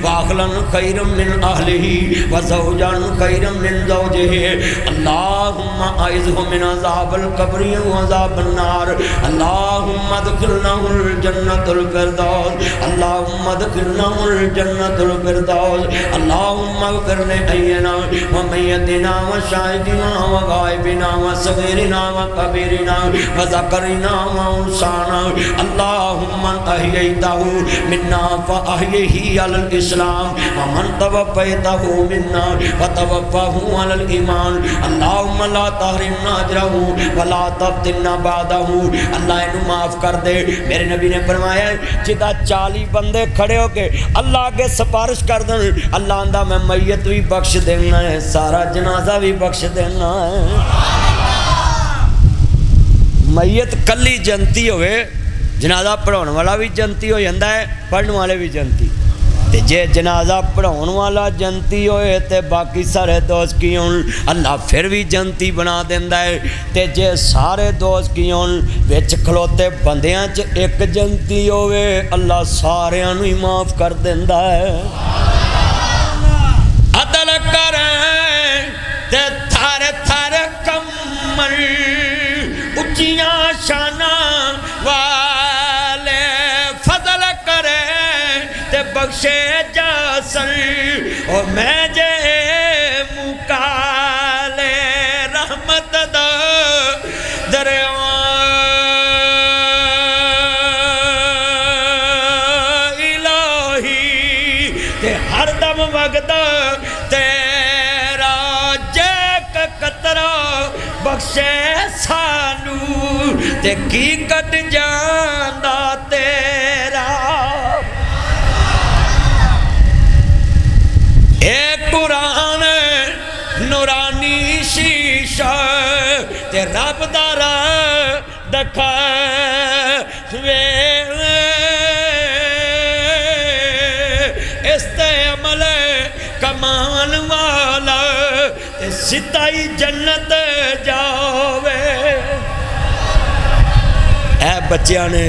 واخلا خیرا من اہلہ وزوجا خیرا من زوجہ اللہم اعذہ من عذاب القبر وعذاب النار اللہم ادخلنہ الجنۃ الفردوس اللہم ادخلنہ الجنۃ الفردوس اللہم اغفر لحینا ومیتنا وشاہدنا وغائبنا وصغیرنا وکبیرنا وذکرنا وانسانا اللہم احییتہ منا فاحیہی علی الاسلام ومن توفیتہ منا وتوفہ علی الایمان اللہم لا تحرمنا اجرہ ولا تفتنا بعدہ اللہ انہوں معاف کر دے میرے نبی نے فرمایا جدہ 40 بندے کھڑے ہو کے اللہ آگے سپارش کر دیں اللہ اندہ میں میت بھی بخش دینا ہے سارا جنازہ بھی بخش دینا ہے میت کلی جنتی ہوئے جنازہ پڑھاؤن والا بھی جنتی ہو جاندہ ہے پڑھن والے بھی جنتی تے جے جنازہ پڑھاؤن والا جنتی ہوئے تے باقی سارے دوست کی ہون اللہ پھر بھی جنتی بنا دیندہ ہے تے جے سارے دوست کی ہون وچ کھلوتے بندیاں چ ایک جنتی ہوئے اللہ سارے انہوں ہی معاف کر دیندہ ہے عدل کریں تے تھارے تھارے کمل اچیاں شانہ والے فضل کرے تے بخشے جاسل اور میں جے مکالے ہر دم وگدا تیرا جے قطرہ بخشے سانو تے کی کٹ جاندا تیرا اے قرآن نورانی شیشہ تے رب دا راہ دکھاوے اس تے عمل کمان والا تے ستائی جنت جاوے اے بچیاں نے